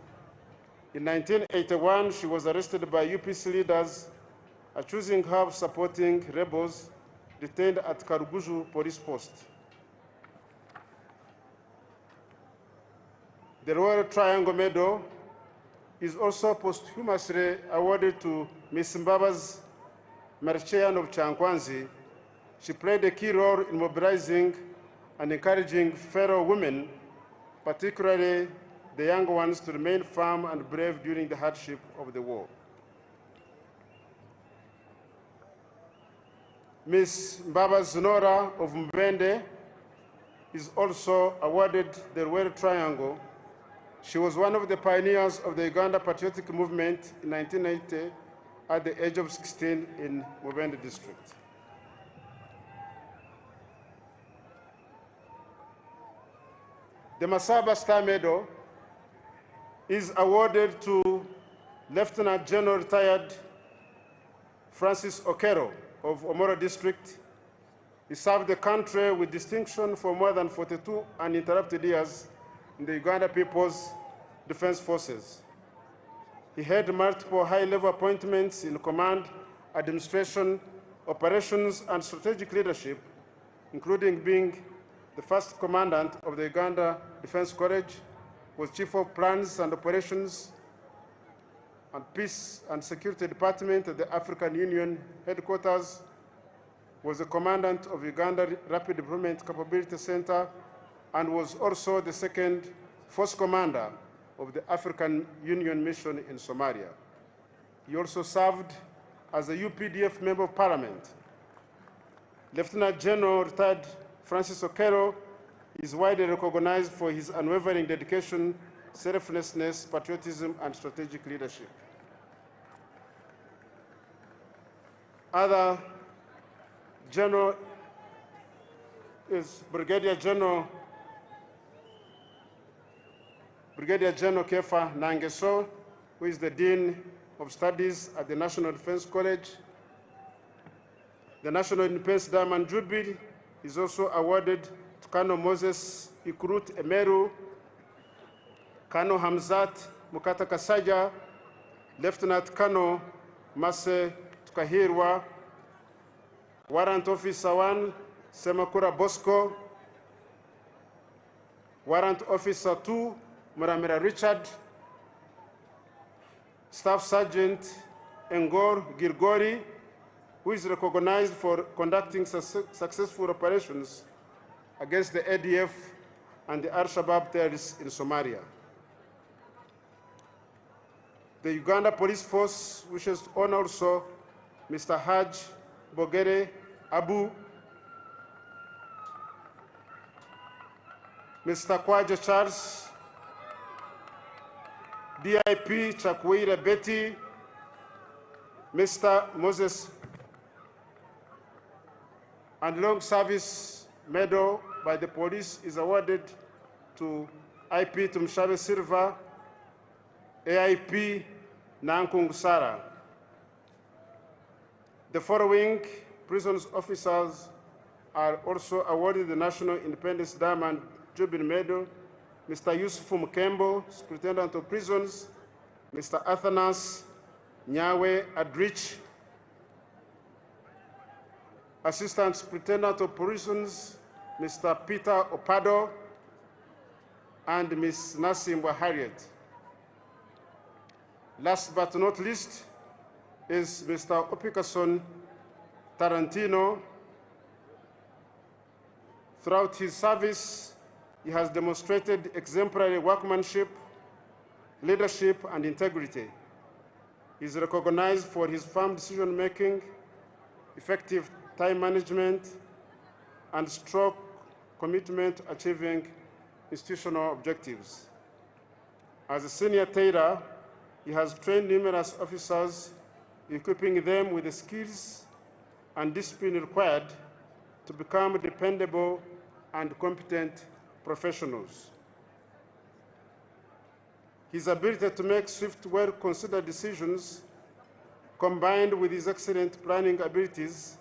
In 1981, she was arrested by UPC leaders, accusing her of supporting rebels detained at Karuguju police post. The Royal Triangle Medal is also posthumously awarded to Ms. Mbabazi Marcheyan of Chankwanzi. She played a key role in mobilizing and encouraging fellow women, particularly the young ones, to remain firm and brave during the hardship of the war. Ms. Mbabazi Nora of Mbende is also awarded the Royal Triangle. She was one of the pioneers of the Uganda Patriotic Movement in 1980 at the age of 16 in Mubende district. The Masaba Star Medal is awarded to Lieutenant General retired Francis Okero of Omoro district. He served the country with distinction for more than 42 uninterrupted years in the Uganda People's Defense Forces. He had multiple high-level appointments in command, administration, operations, and strategic leadership, including being the first commandant of the Uganda Defense College, was Chief of Plans and Operations and Peace and Security Department at the African Union Headquarters, was the commandant of Uganda Rapid Deployment Capability Center, and was also the second force commander of the African Union Mission in Somalia. He also served as a UPDF Member of Parliament. Lieutenant General retired Francis Okero is widely recognized for his unwavering dedication, selflessness, patriotism, and strategic leadership. Other general is Brigadier General Kefa Nangeso, who is the Dean of Studies at the National Defense College. The National Independence Diamond Jubilee is also awarded to Colonel Moses Ikurut Emeru, Colonel Hamzat Mukata Kasaja, Lieutenant Colonel Mase Tukahirwa, Warrant Officer 1 Semakura Bosco, Warrant Officer 2 Muramira Richard, Staff Sergeant Engor Girgori, who is recognized for conducting successful operations against the ADF and the Al-Shabaab terrorists in Somalia. The Uganda Police Force wishes to honor also Mr. Haj Bogere Abu, Mr. Kwaja Charles, DIP Chakwira Betty, Mr. Moses and Long Service Medal by the police is awarded to IP Tumshabe Silva, AIP Nankung Sara. The following prisons officers are also awarded the National Independence Diamond Jubilee Medal: Mr. Yusuf Mukembo, Superintendent of Prisons; Mr. Athanas Nyawe Adrich, Assistant Superintendent of Prisons, Mr. Peter Opado, and Ms. Nasimwa Harriet. Last but not least is Mr. Opikason Tarantino. Throughout his service, he has demonstrated exemplary workmanship, leadership, and integrity. He is recognized for his firm decision-making, effective time management, and strong commitment to achieving institutional objectives. As a senior tailor, he has trained numerous officers, equipping them with the skills and discipline required to become dependable and competent professionals. His ability to make swift, well-considered decisions, combined with his excellent planning abilities,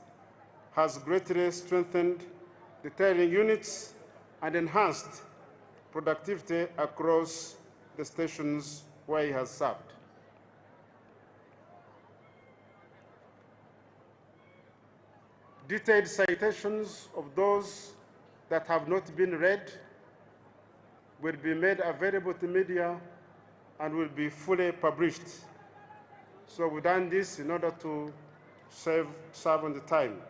has greatly strengthened the tailoring units and enhanced productivity across the stations where he has served. Detailed citations of those that have not been read will be made available to media and will be fully published. So we've done this in order to serve on the time.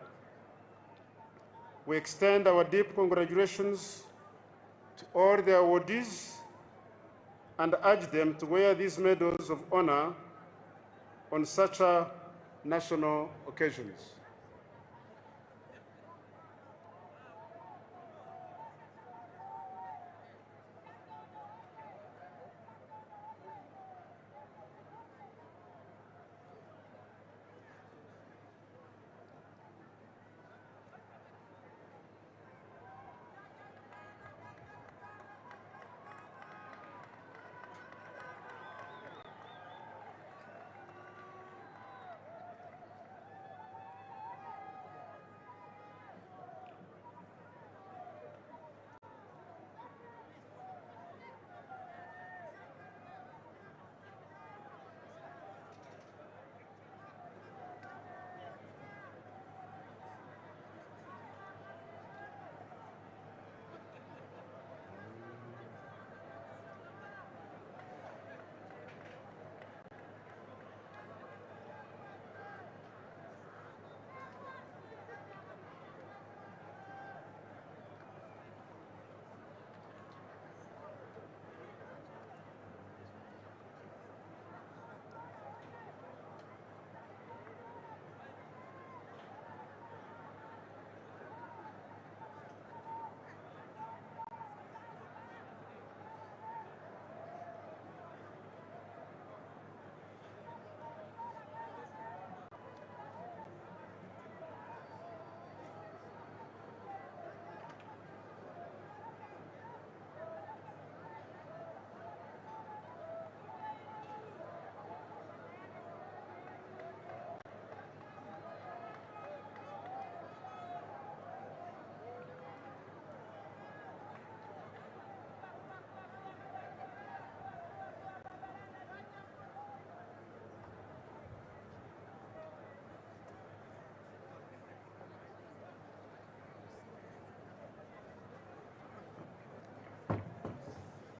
We extend our deep congratulations to all the awardees and urge them to wear these medals of honor on such national occasions.